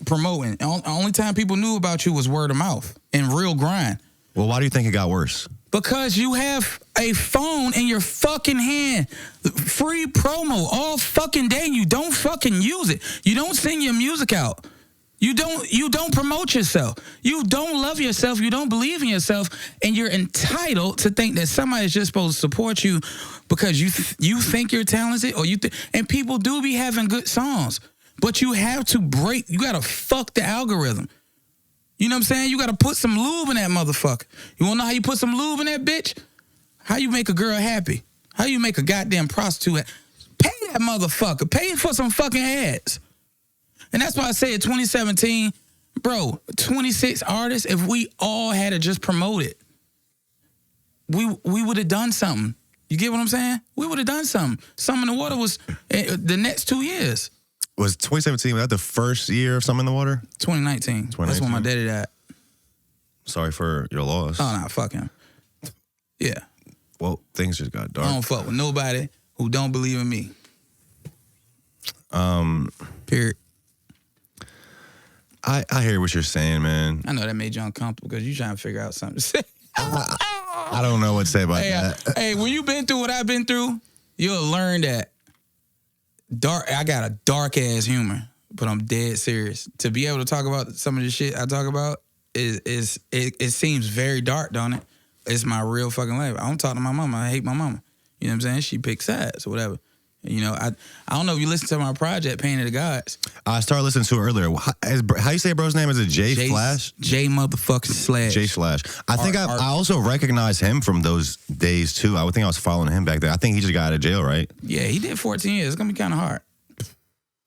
promoting. The only time people knew about you was word of mouth and real grind. Well, why do you think it got worse? Because you have a phone in your fucking hand. Free promo all fucking day. You don't fucking use it. You don't send your music out. You don't promote yourself. You don't love yourself. You don't believe in yourself. And you're entitled to think that somebody's just supposed to support you because you think you're talented or and people do be having good songs. But you have to you got to fuck the algorithm. You know what I'm saying? You got to put some lube in that motherfucker. You want to know how you put some lube in that bitch? How you make a girl happy? How you make a goddamn prostitute pay that motherfucker. Pay for some fucking ads. And that's why I say in 2017, bro, 26 artists, if we all had to just promote it, we would have done something. You get what I'm saying? We would have done something. Something in the Water was the next 2 years. Was 2017, was that the first year of Something in the Water? 2019. That's when my daddy died. Sorry for your loss. Oh, nah, fuck him. Yeah. Well, things just got dark. I don't fuck with nobody who don't believe in me. Period. I hear what you're saying, man. I know that made you uncomfortable because you trying to figure out something to say. I don't know what to say about that. Hey, when you've been through what I've been through, you'll learn that I got a dark ass humor, but I'm dead serious. To be able to talk about some of the shit I talk about it seems very dark, don't it? It's my real fucking life. I don't talk to my mama. I hate my mama. You know what I'm saying? She picks sides or whatever. You know, I don't know if you listen to my project, Pain of the Gods. I started listening to it earlier. How you say bro's name? Is it J Flash? J motherfucking Slash. J Slash. I think I also recognize him from those days too. I would think I was following him back then. I think he just got out of jail, right? Yeah, he did 14 years. It's gonna be kind of hard.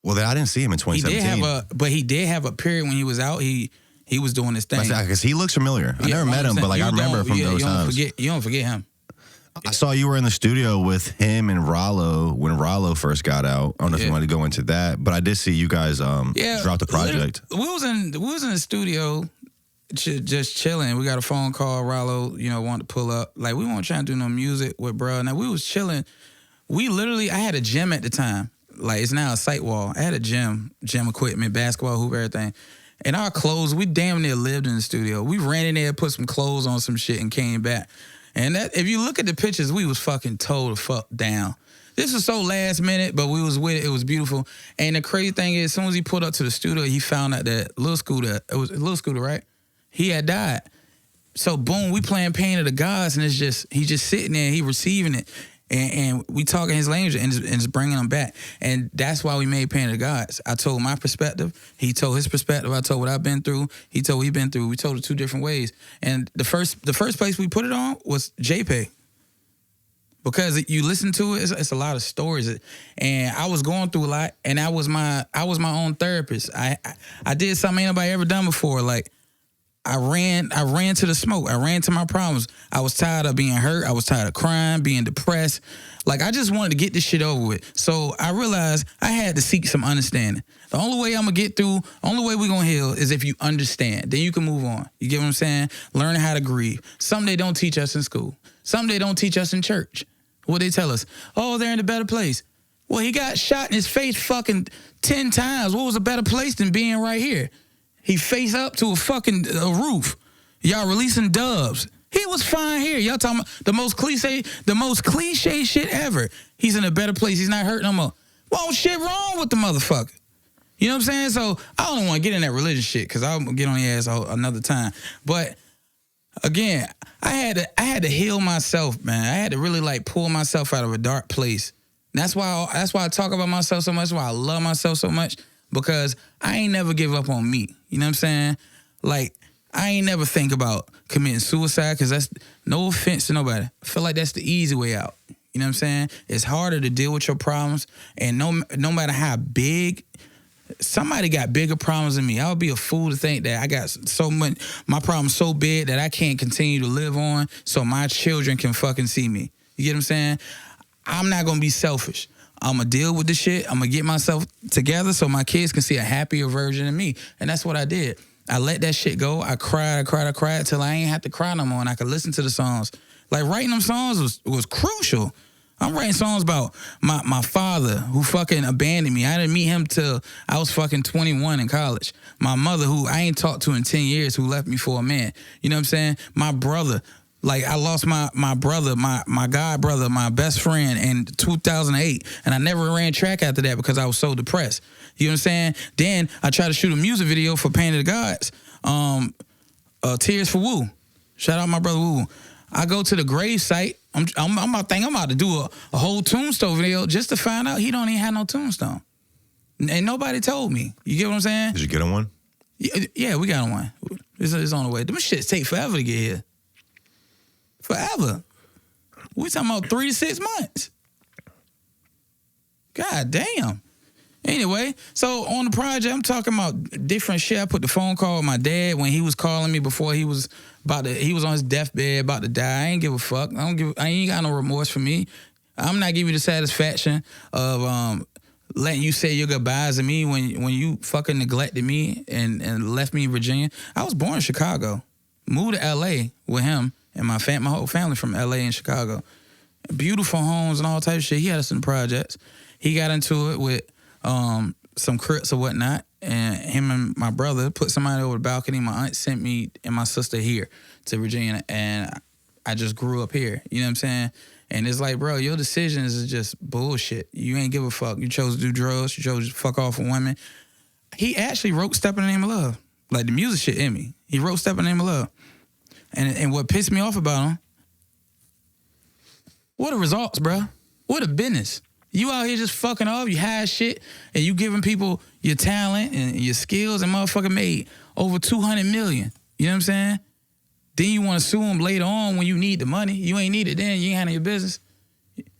Well, I didn't see him in 2017. He did have a period when he was out. He was doing his thing. Because he looks familiar. I never met him, but like I remember from those times. You don't forget him. I saw you were in the studio with him and Rollo when Rollo first got out. I don't know if you want to go into that, but I did see you guys drop the project. We was in the studio just chilling. We got a phone call. Rollo, wanted to pull up. Like, we weren't trying to do no music with bro. Now, we was chilling. I had a gym at the time. Like, it's now a site wall. I had a gym equipment, basketball hoop, everything. And our clothes, we damn near lived in the studio. We ran in there, put some clothes on some shit, and came back. And that, if you look at the pictures, we was fucking towed the fuck down. This was so last minute, but we was with it. It was beautiful. And the crazy thing is, as soon as he pulled up to the studio, he found out that Lil Scooter, it was Lil Scooter, right? He had died. So boom, we playing Pain of the Gods, and he's just sitting there, he receiving it. And we talking his language and it's bringing him back. And that's why we made Pain of the Gods. I told my perspective. He told his perspective. I told what I've been through. He told what he's been through. We told it two different ways. And the first place we put it on was JPEG. Because you listen to it, it's a lot of stories. And I was going through a lot, and I was my own therapist. I did something ain't nobody ever done before. Like, I ran to the smoke. I ran to my problems. I was tired of being hurt. I was tired of crying, being depressed. Like, I just wanted to get this shit over with. So I realized I had to seek some understanding. The only way I'm going to get through, only way we're going to heal is if you understand. Then you can move on. You get what I'm saying? Learning how to grieve. Something they don't teach us in school. Something they don't teach us in church. What they tell us? Oh, they're in a better place. Well, he got shot in his face fucking 10 times. What was a better place than being right here? He face up to a roof. Y'all releasing dubs. He was fine here. Y'all talking about the most cliche shit ever. He's in a better place. He's not hurt no more. Well, shit wrong with the motherfucker. You know what I'm saying? So I don't want to get in that religious shit because I'll get on your ass another time. But again, I had to heal myself, man. I had to really like pull myself out of a dark place. And that's why I talk about myself so much. Why I love myself so much. Because I ain't never give up on me. You know what I'm saying? Like, I ain't never think about committing suicide because that's no offense to nobody. I feel like that's the easy way out. You know what I'm saying? It's harder to deal with your problems. And no matter how big, somebody got bigger problems than me. I would be a fool to think that I got so much, my problem's so big that I can't continue to live on so my children can fucking see me. You get what I'm saying? I'm not going to be selfish. I'm going to deal with this shit. I'm going to get myself together so my kids can see a happier version of me. And that's what I did. I let that shit go. I cried till I ain't have to cry no more and I could listen to the songs. Like, writing them songs was crucial. I'm writing songs about my father who fucking abandoned me. I didn't meet him till I was fucking 21 in college. My mother who I ain't talked to in 10 years who left me for a man. You know what I'm saying? My brother. Like, I lost my brother, my god brother, my best friend in 2008. And I never ran track after that because I was so depressed. You know what I'm saying? Then I tried to shoot a music video for Pain of the Gods. Tears for Woo. Shout out my brother Woo. I go to the grave site. I'm about to do a whole tombstone video just to find out he don't even have no tombstone. And nobody told me. You get what I'm saying? Did you get on one? Yeah, we got on one. It's on the way. Them shits take forever to get here. Forever. We talking about 3 to 6 months. God damn. Anyway, so on the project, I'm talking about different shit. I put the phone call with my dad when he was calling me before he was on his deathbed, about to die. I ain't give a fuck. I ain't got no remorse for me. I'm not giving you the satisfaction of letting you say your goodbyes to me when you fucking neglected me and left me in Virginia. I was born in Chicago. Moved to LA with him. And my whole family from LA and Chicago. Beautiful homes and all types of shit. He had us in the projects. He got into it with some Crips or whatnot. And him and my brother put somebody over the balcony. My aunt sent me and my sister here to Virginia. And I just grew up here. You know what I'm saying? And it's like, bro, your decisions is just bullshit. You ain't give a fuck. You chose to do drugs. You chose to fuck off with women. He actually wrote Step in the Name of Love. Like, the music shit in me. He wrote Step in the Name of Love. And what pissed me off about him, what the results, bro? What a business. You out here just fucking off. You hide shit, and you giving people your talent and your skills, and motherfucker made over 200 million. You know what I'm saying? Then you want to sue them later on when you need the money. You ain't need it then. You ain't handle your business.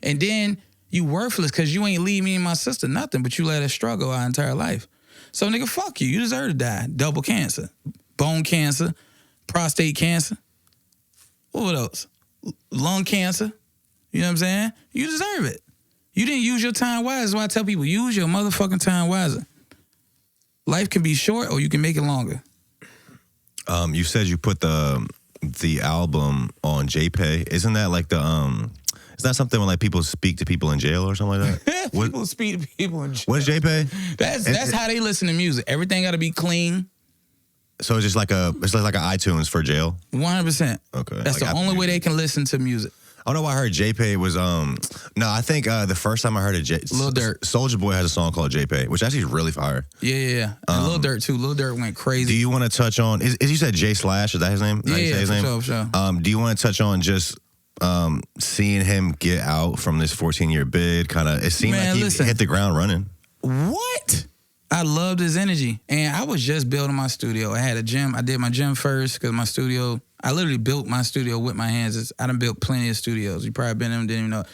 And then you worthless because you ain't leave me and my sister nothing, but you let us struggle our entire life. So, nigga, fuck you. You deserve to die. Double cancer. Bone cancer. Prostate cancer. What else? Lung cancer. You know what I'm saying? You deserve it. You didn't use your time wisely. That's why I tell people, use your motherfucking time wisely. Life can be short or you can make it longer. You said you put the album on JPay. Isn't that like the is that something when like people speak to people in jail or something like that? People speak to people in jail. What is JPay? That's how they listen to music. Everything got to be clean. So it's just like an iTunes for jail? 100%. Okay. That's like the only way they can listen to music. I don't know why I heard JPay was no, I think the first time I heard it, Lil Durk. Soulja Boy has a song called JPay, which actually is really fire. Yeah. And Lil Durk too. Lil Durk went crazy. Do you want to touch on is you said J Slash, is that his name? Yeah, for sure. Do you want to touch on just seeing him get out from this 14-year bid? Kind of, it seemed like he hit the ground running. What? I loved his energy. And I was just building my studio. I had a gym. I did my gym first because my studio, I literally built my studio with my hands. I done built plenty of studios. You probably been in them, didn't even know.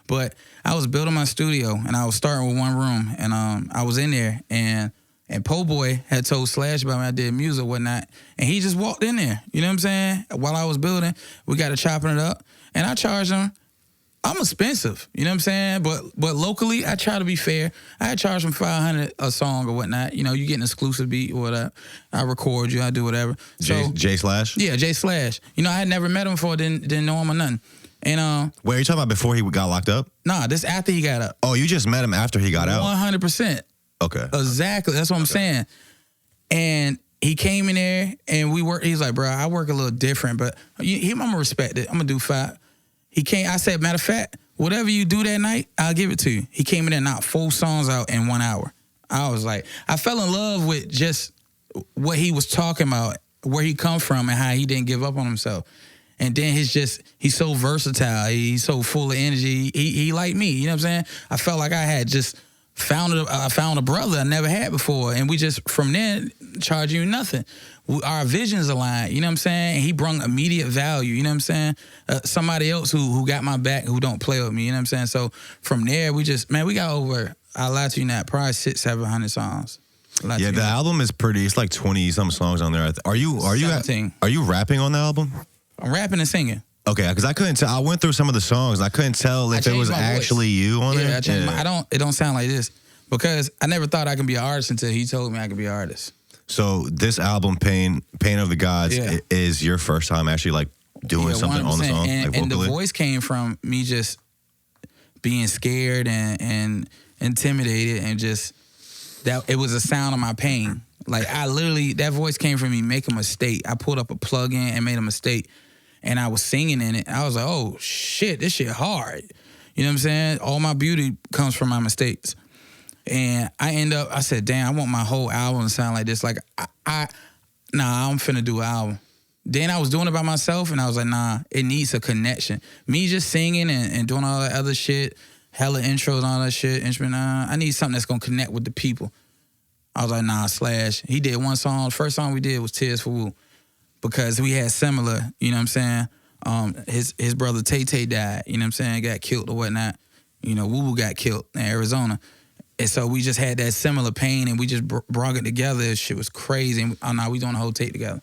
But I was building my studio, and I was starting with one room. And I was in there, and Po Boy had told Slash about me. I did music and whatnot. And he just walked in there. You know what I'm saying? While I was building, we got to chopping it up. And I charged him. I'm expensive, you know what I'm saying? But locally, I try to be fair. I charge them $500 a song or whatnot. You know, you get an exclusive beat or whatever. I record you, I do whatever. So J Slash? Yeah, J Slash. You know, I had never met him before, didn't know him or nothing. And wait, are you talking about before he got locked up? Nah, this after he got up. Oh, you just met him after he got out? 100%. Okay. Exactly. That's what I'm saying. And he came in there and we worked. He's like, bro, I work a little different, but I'm gonna respect it. I'm gonna do 5. He came, I said, matter of fact, whatever you do that night, I'll give it to you. He came in there and knocked 4 songs out in 1 hour. I was like, I fell in love with just what he was talking about, where he come from and how he didn't give up on himself. And then he's so versatile. He's so full of energy. He like me, you know what I'm saying? I felt like I had just found a brother I never had before. And we just, from there, charge you nothing. Our visions aligned, you know what I'm saying? And he brought immediate value, you know what I'm saying? Somebody else who got my back, who don't play with me, you know what I'm saying? So from there, we got over, I'll lie to you not, probably 600-700 songs. Yeah, the album is pretty, it's like 20-some songs on there. Are you rapping on the album? I'm rapping and singing. Okay, because I couldn't tell. I went through some of the songs. I couldn't tell if it was actually you on there. Yeah, I changed it don't sound like this because I never thought I could be an artist until he told me I could be an artist. So this album, Pain of the Gods, is your first time actually like doing something 100%. On the song, and the voice came from me just being scared and intimidated, and just that it was a sound of my pain. Like that voice came from me making a mistake. I pulled up a plug-in and made a mistake, and I was singing in it. I was like, oh shit, this shit hard. You know what I'm saying? All my beauty comes from my mistakes. And I said, damn, I want my whole album to sound like this. Like, I'm finna do an album. Then I was doing it by myself, and I was like, nah, it needs a connection. Me just singing and doing all that other shit, hella intros and all that shit, I need something that's gonna connect with the people. I was like, nah, Slash. He did one song. The first song we did was Tears for Woo, because we had similar, you know what I'm saying? His brother Tay died, you know what I'm saying? Got killed or whatnot. You know, Woo Woo got killed in Arizona. And so we just had that similar pain, and we just brought it together. Shit was crazy. And now we doing the whole tape together.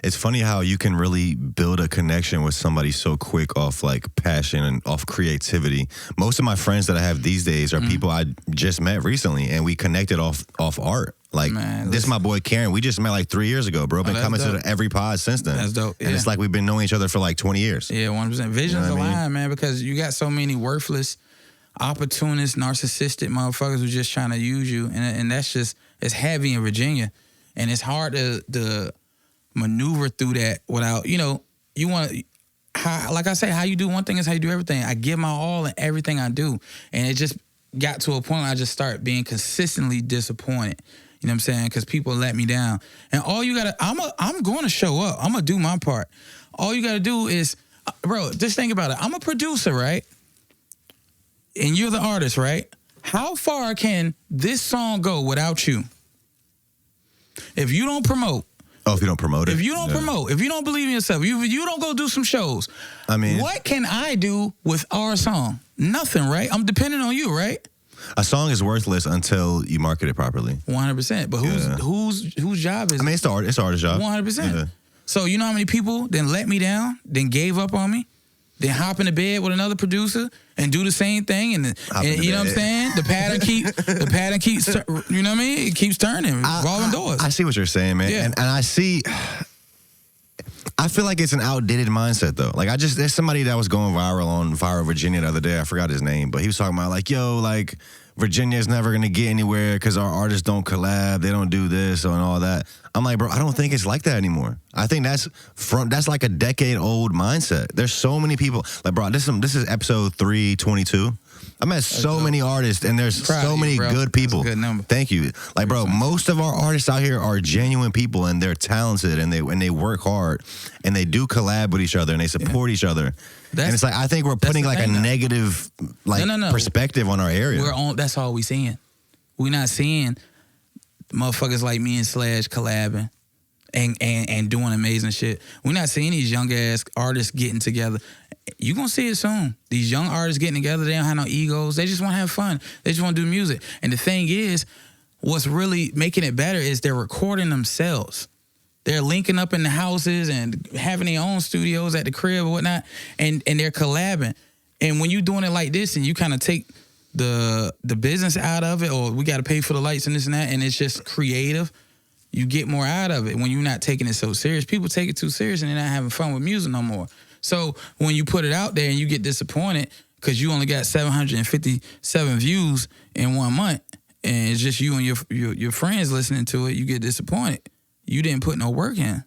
It's funny how you can really build a connection with somebody so quick off like passion and off creativity. Most of my friends that I have these days are people I just met recently, and we connected off art. Like, this is my boy Karen. We just met like 3 years ago, bro. Been coming to every pod since then. That's dope. Yeah. And it's like we've been knowing each other for like 20 years. Yeah, 100%. Visions align, man, because you got so many worthless, opportunist, narcissistic motherfuckers who just trying to use you, and that's just, it's heavy in Virginia, and it's hard to maneuver through that without, you know, you want to, like I say, how you do one thing is how you do everything. I give my all in everything I do, and it just got to a point where I just start being consistently disappointed. You know what I'm saying? Because people let me down, and all you gotta, I'm going to show up. I'm gonna do my part. All you gotta do is, bro, just think about it. I'm a producer, right? and you're the artist, right? How far can this song go without you? If you don't promote. Oh, if you don't promote it? If you don't promote, if you don't believe in yourself, you don't go do some shows. I mean, what can I do with our song? Nothing, right? I'm dependent on you, right? A song is worthless until you market it properly. 100%. But whose job is it? I mean, it's the artist's job. 100%. Yeah. So you know how many people then let me down, then gave up on me, then hop into bed with another producer and do the same thing, and you know what I'm saying? The pattern keeps, you know what I mean? It keeps turning, revolving doors. I see what you're saying, man. Yeah. And I feel like it's an outdated mindset, though. Like, there's somebody that was going viral on Viral Virginia the other day. I forgot his name, but he was talking about, like, like, Virginia's never going to get anywhere because our artists don't collab. They don't do this and all that. I'm like, bro, I don't think it's like that anymore. I think that's like a decade-old mindset. There's so many people. Like, bro, this is episode 322. I met so many artists, and there's so many good people. That's a good number. Thank you. Like, bro, most of our artists out here are genuine people, and they're talented, and they work hard, and they do collab with each other, and they support each other. And it's like, I think we're putting like a negative perspective on our area. That's all we seeing. We're not seeing motherfuckers like me and Slash collabing and doing amazing shit. We're not seeing these young ass artists getting together. You're going to see it soon. These young artists getting together, they don't have no egos. They just want to have fun. They just want to do music. And the thing is, what's really making it better is they're recording themselves. They're linking up in the houses and having their own studios at the crib or whatnot, and they're collabing. And when you're doing it like this and you kind of take the business out of it, or we got to pay for the lights and this and that, and it's just creative, you get more out of it when you're not taking it so serious. People take it too serious and they're not having fun with music no more. So when you put it out there and you get disappointed because you only got 757 views in 1 month, and it's just you and your friends listening to it, you get disappointed. You didn't put no work in.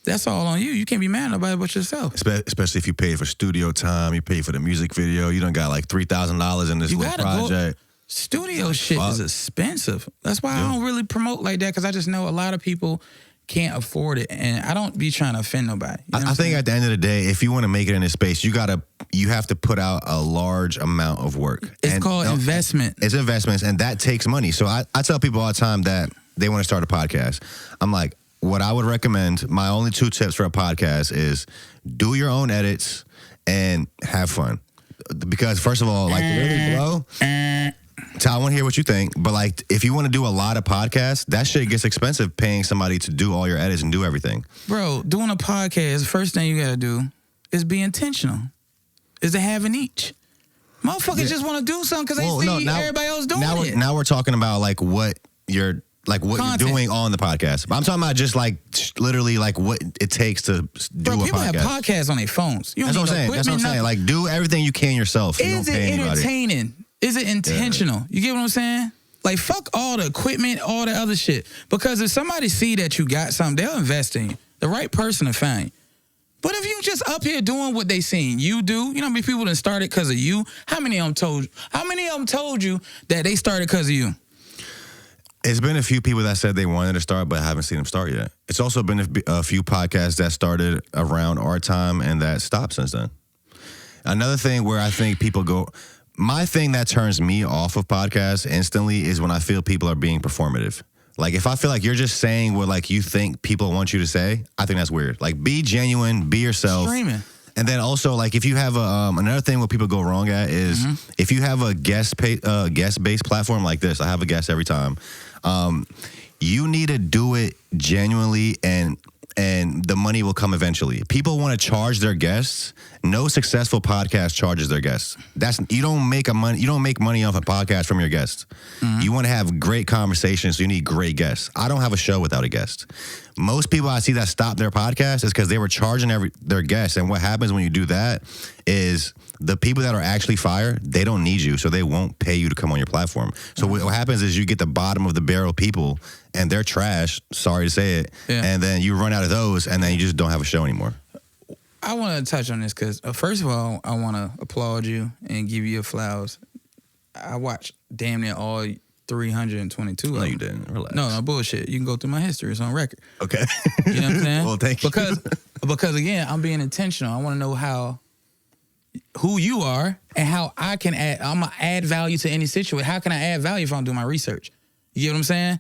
That's all on you. You can't be mad at nobody but yourself. Especially if you paid for studio time, you paid for the music video, you done got like $3,000 in this little project. Studio shit is expensive. That's why I don't really promote like that, because I just know a lot of people can't afford it, and I don't be trying to offend nobody. You know I think at the end of the day, if you want to make it in this space, you have to put out a large amount of work. It's called investment. It's investments, and that takes money. So I tell people all the time that they want to start a podcast. I'm like, what I would recommend, my only 2 tips for a podcast is do your own edits and have fun. Because first of all, like, really, bro, I want to hear what you think, but like, if you want to do a lot of podcasts, that shit gets expensive, paying somebody to do all your edits and do everything. Bro, doing a podcast, the first thing you got to do is be intentional, is to have an each. Motherfuckers just want to do something because they see everybody else doing it. Now we're talking about like what you're doing on the podcast. But I'm talking about just like literally like what it takes to do a podcast. People have podcasts on their phones. You don't That's what I'm saying. That's what I'm saying. Like, do everything you can yourself. Is it entertaining? Is it intentional? You get what I'm saying? Like, fuck all the equipment, all the other shit. Because if somebody see that you got something, they'll invest in you. The right person to find. But if you just up here doing what they seen you do, you know how many people that started because of you? How many of them told you that they started because of you? It's been a few people that said they wanted to start, but I haven't seen them start yet. It's also been a few podcasts that started around our time and that stopped since then. Another thing where I think people go, my thing that turns me off of podcasts instantly is when I feel people are being performative. Like, if I feel like you're just saying what like you think people want you to say, I think that's weird. Like, be genuine, be yourself. Streaming. And then also, like, if you have another thing where people go wrong at is if you have a guest-based platform like this, I have a guest every time. You need to do it genuinely, and the money will come eventually. People want to charge their guests. No successful podcast charges their guests. You don't make money off a podcast from your guests. You want to have great conversations, so you need great guests. I don't have a show without a guest. Most people I see that stop their podcast is because they were charging their guests. And what happens when you do that is the people that are actually fired, they don't need you, so they won't pay you to come on your platform. So what happens is you get the bottom of the barrel people, and they're trash, sorry to say it, and then you run out of those, and then you just don't have a show anymore. I want to touch on this because, first of all, I want to applaud you and give you your flowers. I watched damn near all 322 No, you didn't. Relax. No, bullshit. You can go through my history. It's on record. Okay. You know what I'm saying? Well, thank you. Because again, I'm being intentional. I want to know how who you are and how I'm going to add value to any situation. How can I add value if I'm doing my research? You get what I'm saying?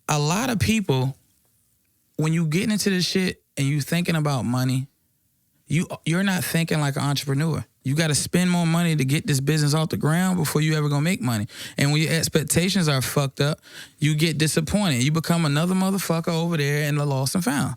A lot of people, when you get into this shit and you thinking about money, you're not thinking like an entrepreneur. You got to spend more money to get this business off the ground before you ever gonna make money. And when your expectations are fucked up, you get disappointed. You become another motherfucker over there in the lost and found.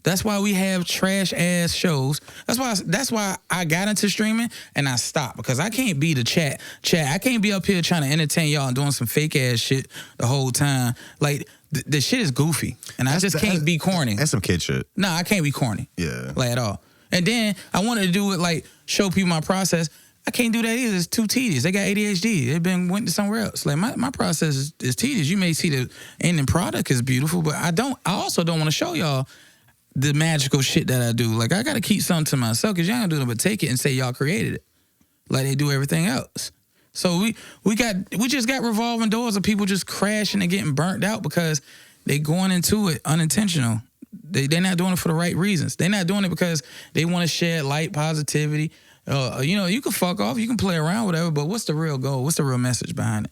That's why we have trash ass shows. That's why I got into streaming and I stopped, because I can't be the chat. I can't be up here trying to entertain y'all and doing some fake ass shit the whole time. Like the shit is goofy, and I just can't be corny. That's some kid shit. No, I can't be corny. Yeah, like at all. And then I wanted to do it like show people my process. I can't do that either. It's too tedious. They got ADHD. They went to somewhere else. Like my process is tedious. You may see the ending product is beautiful, but I also don't want to show y'all the magical shit that I do. Like I gotta keep something to myself, because y'all ain't gonna do nothing but take it and say y'all created it, like they do everything else. So we just got revolving doors of people just crashing and getting burnt out because they going into it unintentional. They're not doing it for the right reasons. They're not doing it because they want to share light, positivity. You can fuck off, you can play around, whatever, but what's the real goal? What's the real message behind it?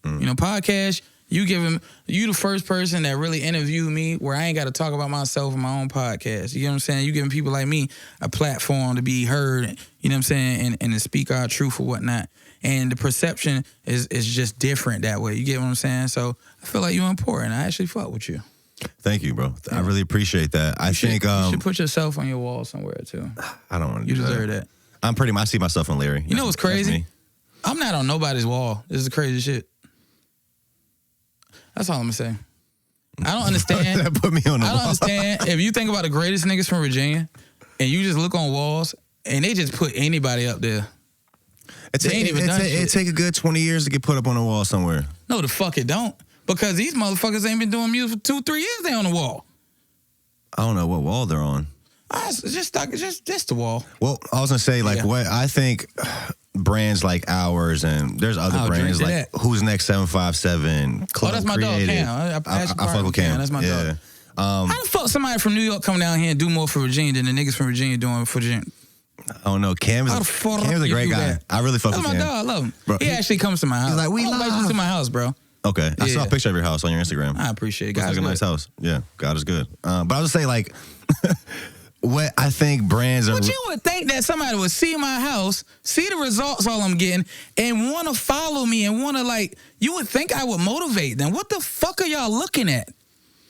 Podcast, you the first person that really interviewed me where I ain't got to talk about myself in my own podcast. You know what I'm saying? You giving people like me a platform to be heard, you know what I'm saying, and to speak our truth or whatnot. And the perception is just different that way. You get what I'm saying? So I feel like you're important. I actually fuck with you. Thank you, bro. Yeah. I really appreciate that. I think you should put yourself on your wall somewhere too. I don't want to. You deserve that. I see myself in Larry. You know what's crazy? I'm not on nobody's wall. This is the crazy shit. That's all I'm gonna say. I don't understand. That put me on the wall. I don't understand. If you think about the greatest niggas from Virginia, and you just look on walls, and they just put anybody up there. It take a good 20 years to get put up on a wall somewhere. No, the fuck it don't. Because these motherfuckers ain't been doing music for 2-3 years. They on the wall. I don't know what wall they're on. It's just the wall. Well, I was gonna say what I think. Brands like ours, and there's other brands like Who's Next 757. Club that's my Creative. dog Cam. I fuck with Cam. That's my dog. How the fuck somebody from New York come down here and do more for Virginia than the niggas from Virginia doing for Virginia? I don't know. Cam is a great guy. I really fuck with Cam. That's my dog. I love him. Bro, he actually comes to my house. He's like, we love to my house, bro. Okay. I saw a picture of your house on your Instagram. I appreciate it. It's like a nice house. Yeah. God is good. But I was just say what I think brands are. But you would think that somebody would see my house, see the results all I'm getting, and want to follow me and want to you would think I would motivate them. What the fuck are y'all looking at?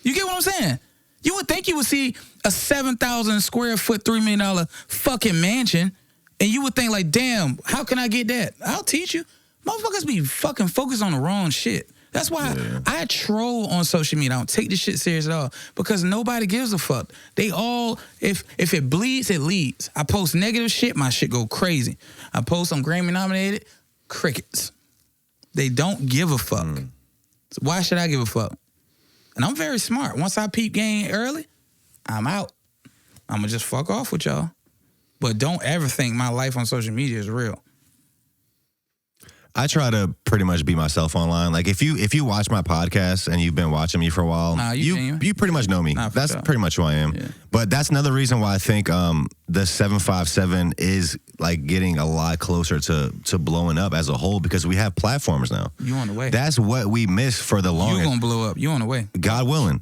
You get what I'm saying? You would think you would see a 7,000 square foot, $3 million fucking mansion, and you would think damn, how can I get that? I'll teach you. Motherfuckers be fucking focused on the wrong shit. That's why I troll on social media. I don't take this shit serious at all, because nobody gives a fuck. They all, if it bleeds, it leads. I post negative shit, my shit go crazy. I post I'm Grammy nominated, crickets. They don't give a fuck. So why should I give a fuck? And I'm very smart. Once I peep game early, I'm out. I'm gonna just fuck off with y'all. But don't ever think my life on social media is real. I try to pretty much be myself online. Like if you watch my podcast and you've been watching me for a while, you pretty much know me. That's pretty much who I am. Yeah. But that's another reason why I think the 757 is getting a lot closer to blowing up as a whole, because we have platforms now. You on the way. That's what we missed for the longest. You gonna blow up. You on the way. God willing.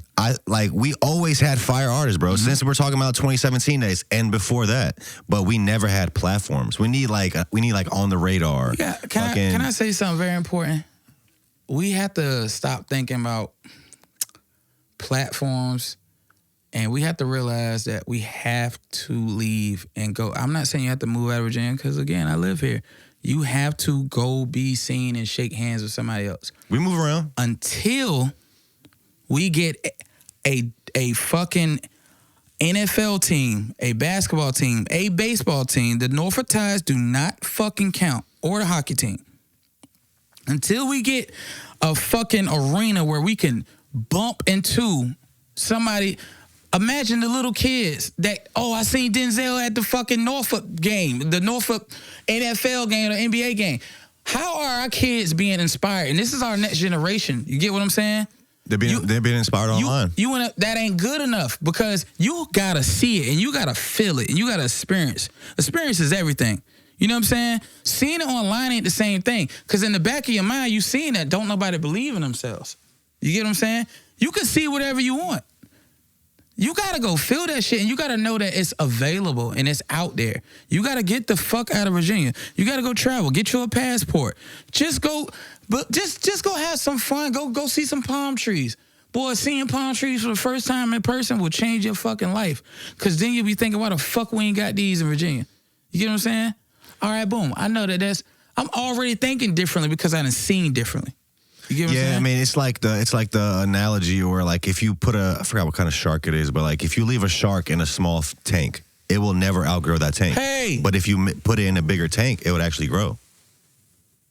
We always had fire artists, bro. Since we're talking about 2017 days and before that, but we never had platforms. We need on the radar. Yeah. Can I say something very important? We have to stop thinking about platforms, and we have to realize that we have to leave and go. I'm not saying you have to move out of Virginia, because again, I live here. You have to go be seen and shake hands with somebody else. We move around until we get a fucking NFL team, a basketball team, a baseball team. The Norfolk Tides do not fucking count, or the hockey team. Until we get a fucking arena where we can bump into somebody. Imagine the little kids that, I seen Denzel at the fucking Norfolk game, the Norfolk NFL game or NBA game. How are our kids being inspired? And this is our next generation. You get what I'm saying? They're being inspired online. That ain't good enough because you gotta see it and you gotta feel it and you gotta experience. Experience is everything. You know what I'm saying? Seeing it online ain't the same thing. Because in the back of your mind, you seeing that don't nobody believe in themselves. You get what I'm saying? You can see whatever you want. You got to go feel that shit, and you got to know that it's available and it's out there. You got to get the fuck out of Virginia. You got to go travel. Get you a passport. Just go have some fun. Go see some palm trees. Boy, seeing palm trees for the first time in person will change your fucking life. Because then you'll be thinking, why the fuck we ain't got these in Virginia? You get what I'm saying? All right, boom. I know I'm already thinking differently because I done seen differently. You get what I'm saying? I mean, it's like the analogy, or like if you put I forgot what kind of shark it is, but like if you leave a shark in a small tank, it will never outgrow that tank. Hey. But if you put it in a bigger tank, it would actually grow.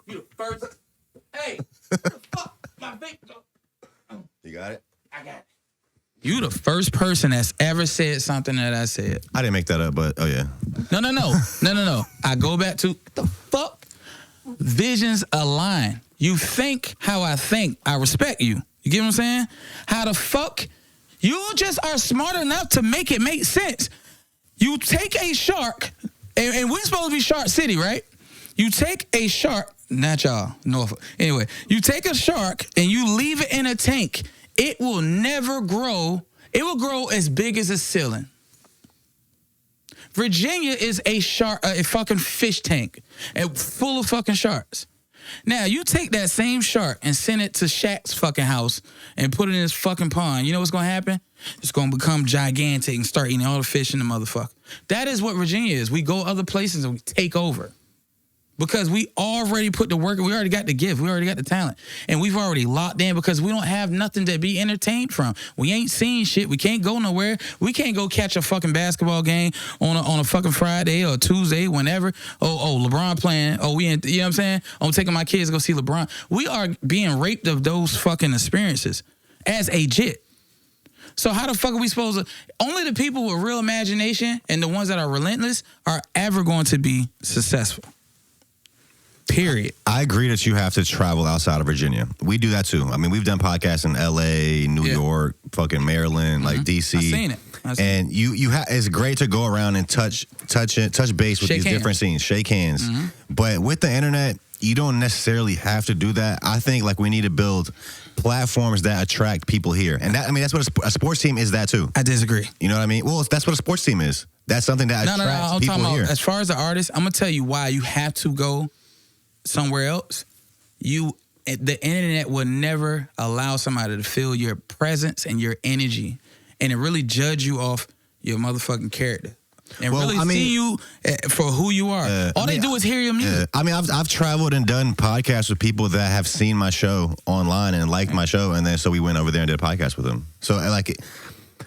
You the first. Hey. Fuck my vape. You got it? I got it. You the first person that's ever said something that I said. I didn't make that up, but oh yeah. No. I go back to the fuck. Visions align. You think how I think. I respect you. You get what I'm saying? How the fuck? You just are smart enough to make it make sense. You take a shark, and we're supposed to be Shark City, right? You take a shark, not y'all, Norfolk. Anyway, you take a shark and you leave it in a tank. It will never grow. It will grow as big as a ceiling. Virginia is a fucking fish tank and full of fucking sharks. Now, you take that same shark and send it to Shaq's fucking house and put it in his fucking pond. You know what's going to happen? It's going to become gigantic and start eating all the fish in the motherfucker. That is what Virginia is. We go other places and we take over. Because we already put the work, we already got the gift, we already got the talent. And we've already locked in because we don't have nothing to be entertained from. We ain't seen shit. We can't go nowhere. We can't go catch a fucking basketball game on a fucking Friday or Tuesday, whenever. Oh, LeBron playing. Oh, you know what I'm saying? I'm taking my kids to go see LeBron. We are being raped of those fucking experiences as a jit. So how the fuck are we supposed to? Only the people with real imagination and the ones that are relentless are ever going to be successful. Period. I agree that you have to travel outside of Virginia. We do that too. I mean, we've done podcasts in LA, New York, fucking Maryland, like DC. I've seen it. And it's great to go around and touch base with these different scenes, shake hands. Mm-hmm. But with the internet, you don't necessarily have to do that. I think like we need to build platforms that attract people here. And that, I mean, that's what a sports team is that too. I disagree. You know what I mean? Well, that's what a sports team is. That's something that attracts people here. As far as the artist, I'm going to tell you why you have to go somewhere else. The internet will never allow somebody to feel your presence and your energy and to really judge you off your motherfucking character and see you for who you are. All they do is hear your music. I mean, I've traveled and done podcasts with people that have seen my show online and liked my show, and then so we went over there and did a podcast with them. So like,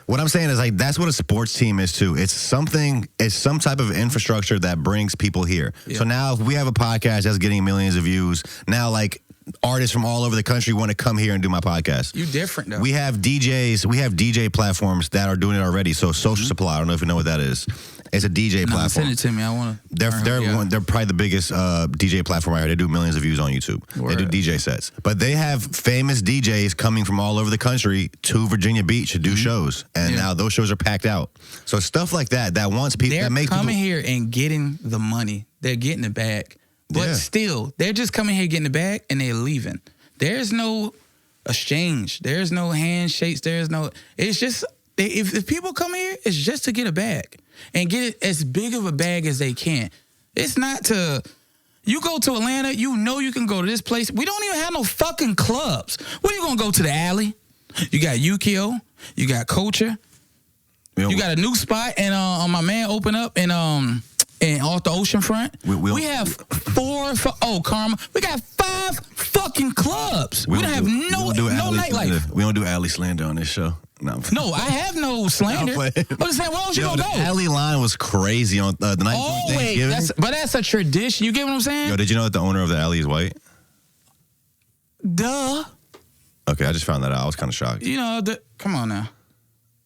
what I'm saying is like that's what a sports team is too. It's some type of infrastructure that brings people here. Yeah. So now if we have a podcast that's getting millions of views, now like artists from all over the country want to come here and do my podcast. You different though. We have DJ platforms that are doing it already. So Social Supply, I don't know if you know what that is. It's a DJ platform. Send it to me. I want to. They're probably the biggest DJ platform out here. They do millions of views on YouTube. Word. They do DJ sets, but they have famous DJs coming from all over the country to Virginia Beach to do shows, and now those shows are packed out. So stuff like that wants people. They're coming here and getting the money. They're getting the bag, but still, they're just coming here getting the bag and they're leaving. There's no exchange. There's no handshakes. It's just if people come here, it's just to get a bag. And get it as big of a bag as they can. It's not to... You go to Atlanta, you know you can go to this place. We don't even have no fucking clubs. Where you gonna go to the alley? You got Yukio. You got Culture. You got a new spot, and my man open up and off the ocean front. We have Karma. We got 5 fucking clubs. We don't have no nightlife. We don't do alley slander on this show. No, I have no slander. I'm just saying, where else you gonna go? The alley line was crazy on the night before Thanksgiving. But that's a tradition. You get what I'm saying? Yo, did you know that the owner of the alley is white? Duh. Okay, I just found that out. I was kind of shocked. You know, come on now.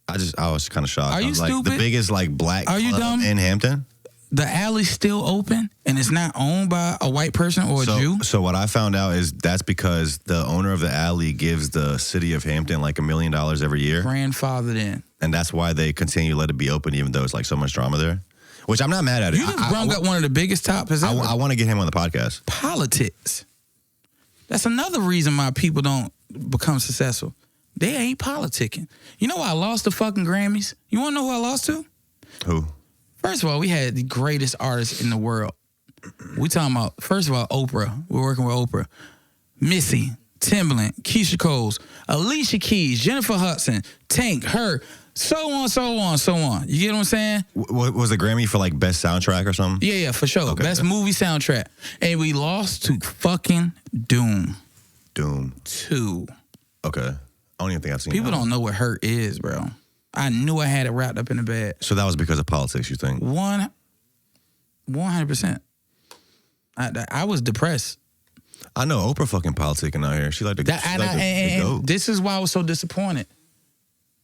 I was kind of shocked. Are you stupid? The biggest black club in Hampton? the alley's still open and it's not owned by a white person or a Jew? So what I found out is that's because the owner of the alley gives the city of Hampton like $1 million every year. Grandfathered in. And that's why they continue to let it be open even though it's like so much drama there. Which I'm not mad at it. You just brung up one of the biggest topics ever. I want to get him on the podcast. Politics. That's another reason why people don't become successful. They ain't politicking. You know why I lost the fucking Grammys? You want to know who I lost to? Who? First of all, we had the greatest artists in the world. We talking about, first of all, Oprah. We're working with Oprah. Missy, Timbaland, Keisha Coles, Alicia Keys, Jennifer Hudson, Tank, her, so on, so on, so on. You get what I'm saying? Was the Grammy for like best soundtrack or something? Yeah, for sure. Okay. Best movie soundtrack. And we lost to fucking Doom. Doom 2. Okay. I don't even think I've seen People that. don't know what hurt is, bro. I knew I had it wrapped up in the bag. So that was because of politics, you think? 100%. I was depressed. I know Oprah fucking politicking out here. She like the goat. This is why I was so disappointed.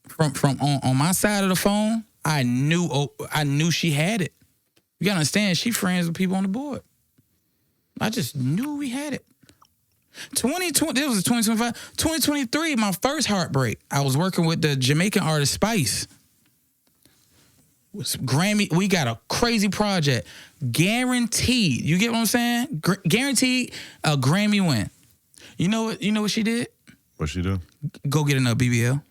From on my side of the phone, I knew she had it. You gotta understand, she friends with people on the board. I just knew we had it. 2020, it was 2025. 2023, my first heartbreak. I was working with the Jamaican artist Spice. Grammy, we got a crazy project. Guaranteed. You get what I'm saying? Guaranteed a Grammy win. You know what she did? What'd she do? Go get another BBL.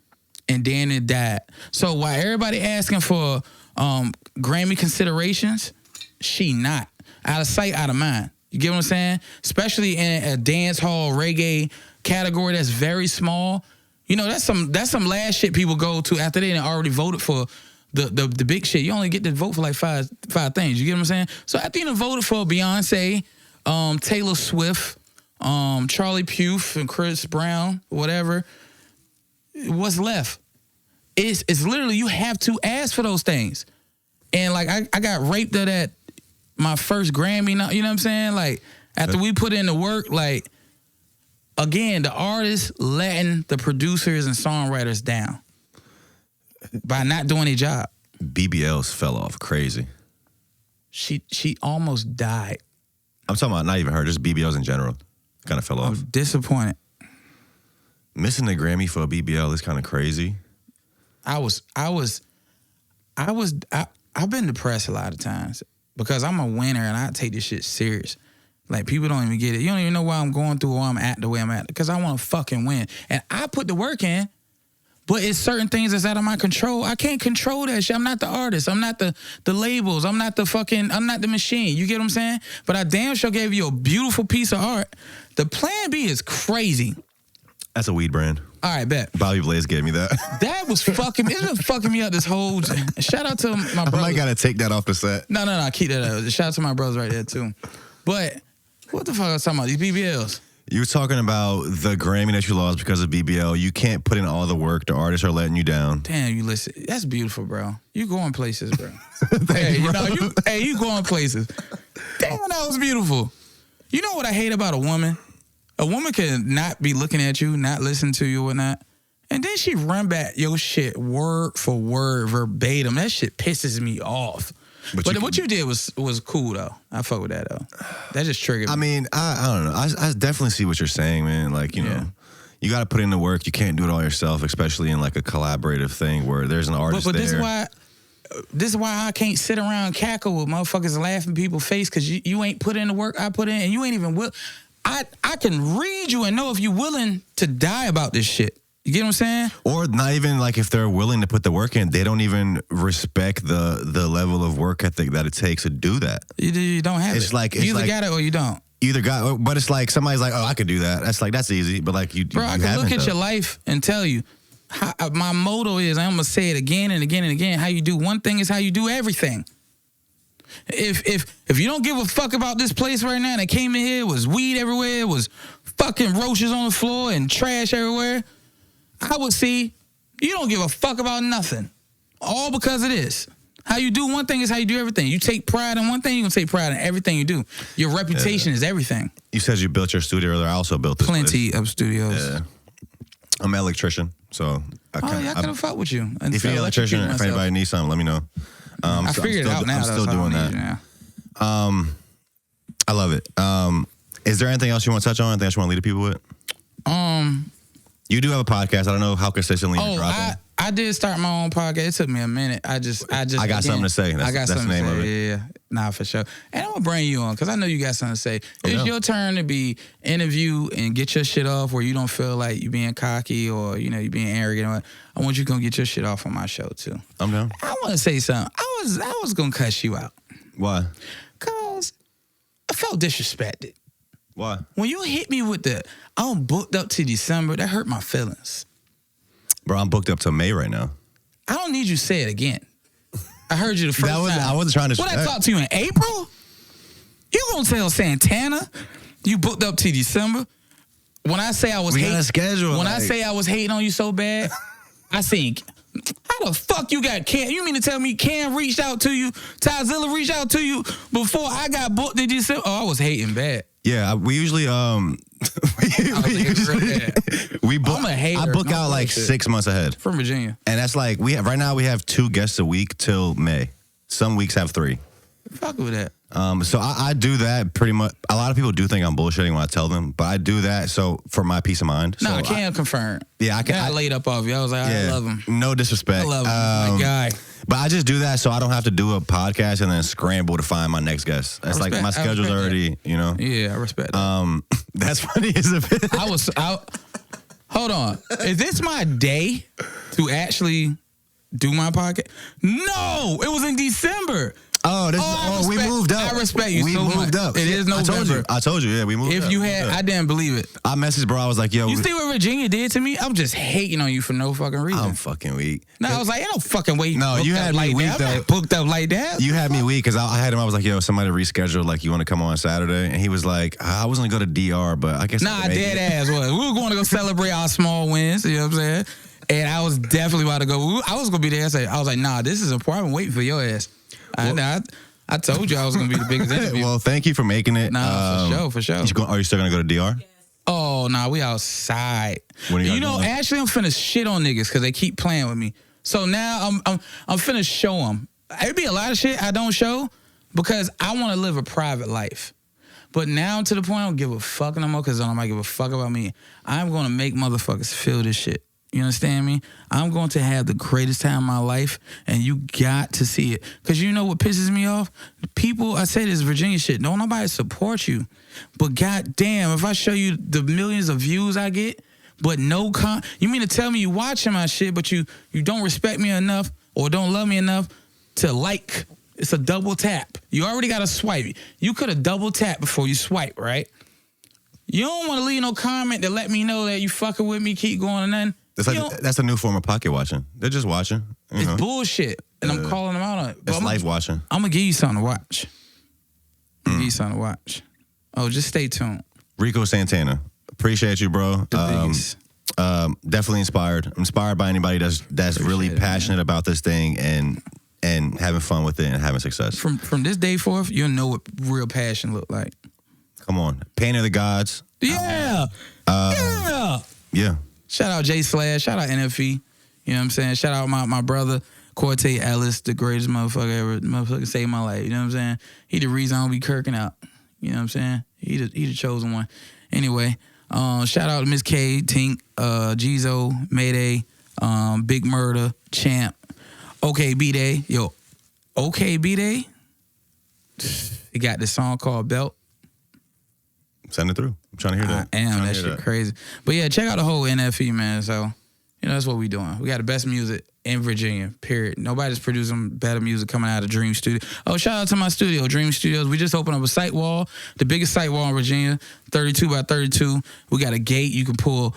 And then it died. So while everybody asking for Grammy considerations, she not. Out of sight, out of mind. You get what I'm saying? Especially in a dance hall reggae category that's very small. You know, that's some last shit people go to after they already voted for the big shit. You only get to vote for like five things. You get what I'm saying? So after you voted for Beyonce, Taylor Swift, Charlie Puth and Chris Brown, whatever, what's left? It's literally you have to ask for those things. And like I got raped at my first Grammy, you know what I'm saying? Like after we put in the work, like again, the artists letting the producers and songwriters down by not doing their job. BBLs fell off crazy. She almost died. I'm talking about not even her, just BBLs in general. Kind of fell I off. was disappointed. Missing the Grammy for a BBL is kind of crazy. I've been depressed a lot of times because I'm a winner and I take this shit serious. Like people don't even get it. You don't even know why I'm going through or why I'm at the way I'm at because I want to fucking win. And I put the work in, but it's certain things that's out of my control. I can't control that shit. I'm not the artist. I'm not the labels. I'm not the machine. You get what I'm saying? But I damn sure gave you a beautiful piece of art. The Plan B is crazy. That's a weed brand. All right, bet. Bobby Blaze gave me that. That was fucking me. It's been fucking me up this whole... Shout out to my brother. I might gotta take that off the set. No. Keep that up. Shout out to my brothers right there, too. But what the fuck I was talking about? These BBLs. You were talking about the Grammy that you lost because of BBL. You can't put in all the work. The artists are letting you down. Damn, you listen. That's beautiful, bro. You going places, bro. You going places. Damn, that was beautiful. You know what I hate about a woman? A woman can not be looking at you, not listen to you, whatnot, and then she run back your shit word for word, verbatim. That shit pisses me off. But what you did was cool though. I fuck with that though. That just triggered me. I mean, I don't know. I definitely see what you're saying, man. Like, you know, you got to put in the work. You can't do it all yourself, especially in like a collaborative thing where there's an artist but there. This is why I can't sit around and cackle with motherfuckers laughing in people's face because you ain't put in the work I put in, and you ain't even will. I can read you and know if you're willing to die about this shit. You get what I'm saying? Or not even like if they're willing to put the work in, they don't even respect the level of work ethic that it takes to do that. You don't have it. Like, you either got it or you don't. Either got, but it's like somebody's like, oh, I could do that. That's easy. But like Bro, I can look at your life and tell you. My motto is, I'm gonna say it again and again and again. How you do one thing is how you do everything. If you don't give a fuck about this place right now, and it came in here, it was weed everywhere, it was fucking roaches on the floor and trash everywhere, I would see you don't give a fuck about nothing. All because of this. How you do one thing is how you do everything. You take pride in one thing, you're going to take pride in everything you do. Your reputation is everything. You said you built your studio earlier. I also built this Plenty place. of studios. Yeah. I'm an electrician, so I could have fucked with you. If you're an electrician, if anybody needs something, let me know. I figured it out now. I'm still doing that. I love it. Is there anything else you want to touch on? Anything else you want to lead the people with? You do have a podcast. I don't know how consistently you're dropping. I did start my own podcast. It took me a minute. I got something to say. That's the name of it. Yeah, nah, for sure. And I'm gonna bring you on because I know you got something to say. It's your turn to be interviewed and get your shit off where you don't feel like you being cocky or you being arrogant. I want you to go get your shit off on my show too. I'm down. I want to say something. I was gonna cuss you out. Why? Cause I felt disrespected. Why? When you hit me with I'm booked up to December, that hurt my feelings. Bro, I'm booked up to May right now. I don't need you to say it again. I heard you the first time. I wasn't trying to. What, I talked to you in April? You gonna tell Santana you booked up to December? When I say I was hating, I say I was hating on you so bad, I think, how the fuck you got Cam? You mean to tell me Cam reached out to you, Tyzilla reached out to you before I got booked in December? Oh, I was hating bad. Yeah, we usually I'm a hater. I book out like 6 months ahead from Virginia, and that's like right now we have 2 guests a week till May. Some weeks have 3. Fuck with that. So I do that pretty much. A lot of people do think I'm bullshitting when I tell them, but I do that so for my peace of mind. No, I can't confirm. Yeah, I can. I laid up off you. I was like, I love him. No disrespect. I love him. My guy. But I just do that so I don't have to do a podcast and then scramble to find my next guest. It's like my schedule's already, Yeah, I respect that. That's funny as a bit. Hold on. Is this my day to actually do my podcast? No, it was in December. We moved up. I respect you we so much. moved up. It is November. I told you, yeah, we moved up. If you had, I didn't believe it. I messaged bro, I was like, yo. You see what Virginia did to me? I'm just hating on you for no fucking reason. I'm fucking weak. No, I was like, ain't no fucking way. No, you had me weak, though. I'm not booked up like that. You had me weak because I had him, I was like, yo, somebody rescheduled, like, you want to come on Saturday? And he was like, I was going to go to DR, but I guess. Nah, dead ass was. We were going to go celebrate our small wins, you know what I'm saying? And I was definitely about to go. I was going to be there. I was like, nah, this is important. I'm waiting for your ass. I told you I was going to be the biggest interview. Well, thank you for making it. Nah, for sure. Are you still going to go to DR? Yes. Oh, nah, we outside. What are you actually, I'm finna shit on niggas because they keep playing with me. So now I'm finna show them. It'd be a lot of shit I don't show because I want to live a private life. But now to the point I don't give a fuck no more because I don't give a fuck about me. I'm going to make motherfuckers feel this shit. You understand me? I'm going to have the greatest time of my life, and you got to see it. Because you know what pisses me off? People, I say this Virginia shit, don't nobody support you. But goddamn, if I show you the millions of views I get, but no you mean to tell me you watching my shit, but you don't respect me enough or don't love me enough to like? It's a double tap. You already got to swipe. You could have double tapped before you swipe, right? You don't want to leave no comment to let me know that you fucking with me, keep going and then. That's a new form of pocket watching. They're just watching. It's bullshit. And I'm calling them out on it. It's life watching. I'm going to give you something to watch. Oh, just stay tuned. Rico Santana. Appreciate you, bro. Definitely inspired. I'm inspired by anybody that's really passionate about this thing and having fun with it and having success. From this day forth, you'll know what real passion look like. Come on. Painting the Gods. Yeah. Yeah. Shout out J Slash. Shout out NFE. You know what I'm saying? Shout out my brother, Corte Ellis, the greatest motherfucker ever. Motherfucker saved my life. You know what I'm saying? He the reason I don't be kirking out. You know what I'm saying? He the chosen one. Anyway, shout out to Miss K, Tink, Jizo, Mayday, Big Murder, Champ, OK B-Day. Yo, OK B-Day, he got this song called Belt. Send it through. I'm trying to hear that. I am. That shit crazy. But yeah, check out the whole NFE, man. So, that's what we doing. We got the best music in Virginia, period. Nobody's producing better music coming out of Dream Studio. Oh, shout out to my studio, Dream Studios. We just opened up a site wall, the biggest site wall in Virginia, 32 by 32. We got a gate. You can pull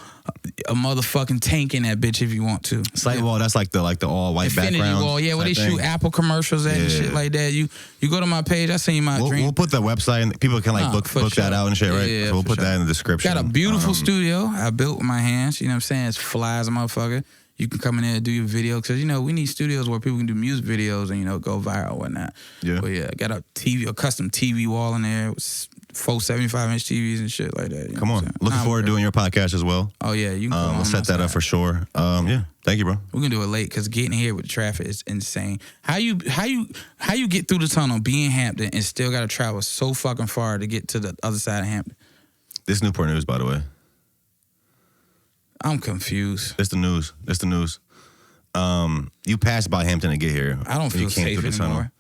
a motherfucking tank in that bitch if you want to. Site wall, that's like the all white Infinity background. Wall, yeah, where they shoot Apple commercials at and shit like that. You go to my page, I seen you Dream. We'll put the website and people can book that out and shit, right? Yeah, so we'll put that in the description. Got a beautiful studio I built with my hands. You know what I'm saying? It's fly as a motherfucker. You can come in there and do your video because we need studios where people can do music videos and go viral and whatnot. Yeah. But yeah, got a custom TV wall in there. It was 4 75-inch TVs and shit like that. Come on. Looking forward to doing your podcast as well. Oh, yeah. You can we'll set that up for sure. Yeah. Thank you, bro. We're going to do it late because getting here with traffic is insane. How you get through the tunnel, be in Hampton, and still got to travel so fucking far to get to the other side of Hampton? This Newport News, by the way. I'm confused. It's the news. You passed by Hampton to get here. I don't feel safe anymore.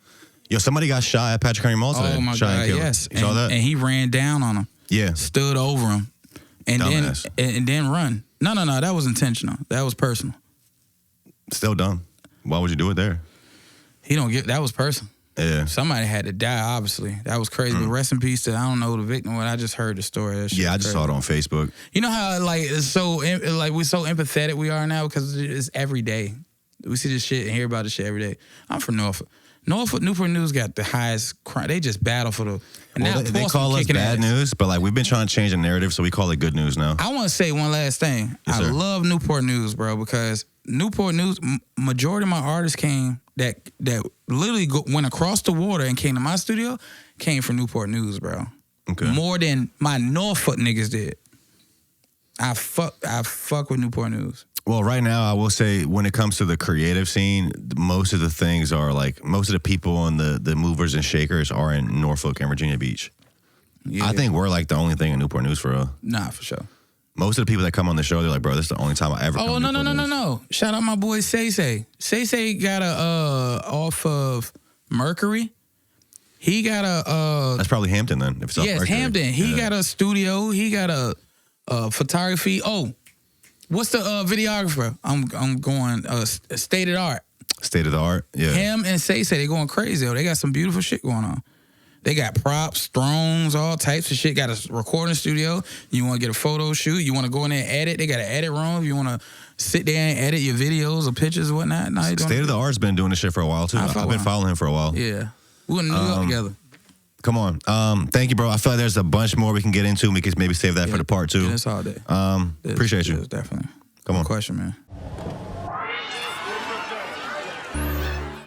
Yo, somebody got shot at Patrick Henry Mall today. Oh, my God, yes. You saw that? And he ran down on him. Yeah. Stood over him. And then run. No, that was intentional. That was personal. Still dumb. Why would you do it there? That was personal. Yeah. Somebody had to die, obviously. That was crazy. But rest in peace to, I don't know who the victim was. I just heard the story. I just saw it on Facebook. You know how, we're so empathetic we are now because it's every day. We see this shit and hear about this shit every day. I'm from Norfolk. Newport News got the highest crime. They just battle for the... And well, they call us bad news, but we've been trying to change the narrative, so we call it good news now. I want to say one last thing. Yes, I sir. love Newport News, bro, because Newport News, majority of my artists came that literally went across the water and came to my studio, came from Newport News, bro. Okay. More than my Norfolk niggas did. I fuck with Newport News. Well, right now, I will say when it comes to the creative scene, most of the things are most of the people and the movers and shakers are in Norfolk and Virginia Beach. Yeah. I think we're the only thing in Newport News for real. Nah, for sure. Most of the people that come on the show, they're like, bro, this is the only time I ever come to Newport News. No. Shout out my boy Say. Say got off of Mercury. He got That's probably Hampton then. If it's off Mercury. Hampton. He got a studio. He got a photography. Oh, what's the videographer? I'm going State of the Art. State of the Art, yeah. Him and Say they going crazy. They got some beautiful shit going on. They got props, drones, all types of shit. Got a recording studio. You want to get a photo shoot. You want to go in there and edit. They got an edit room. If you want to sit there and edit your videos or pictures or whatnot. No, State of the Art's been doing this shit for a while, too. I've been following him for a while. Yeah. We're in New York together. Come on. Thank you, bro. I feel like there's a bunch more we can get into. We could maybe save that for the part 2. Yeah, that's all day. Appreciate you. Definitely. Come on. No question, man.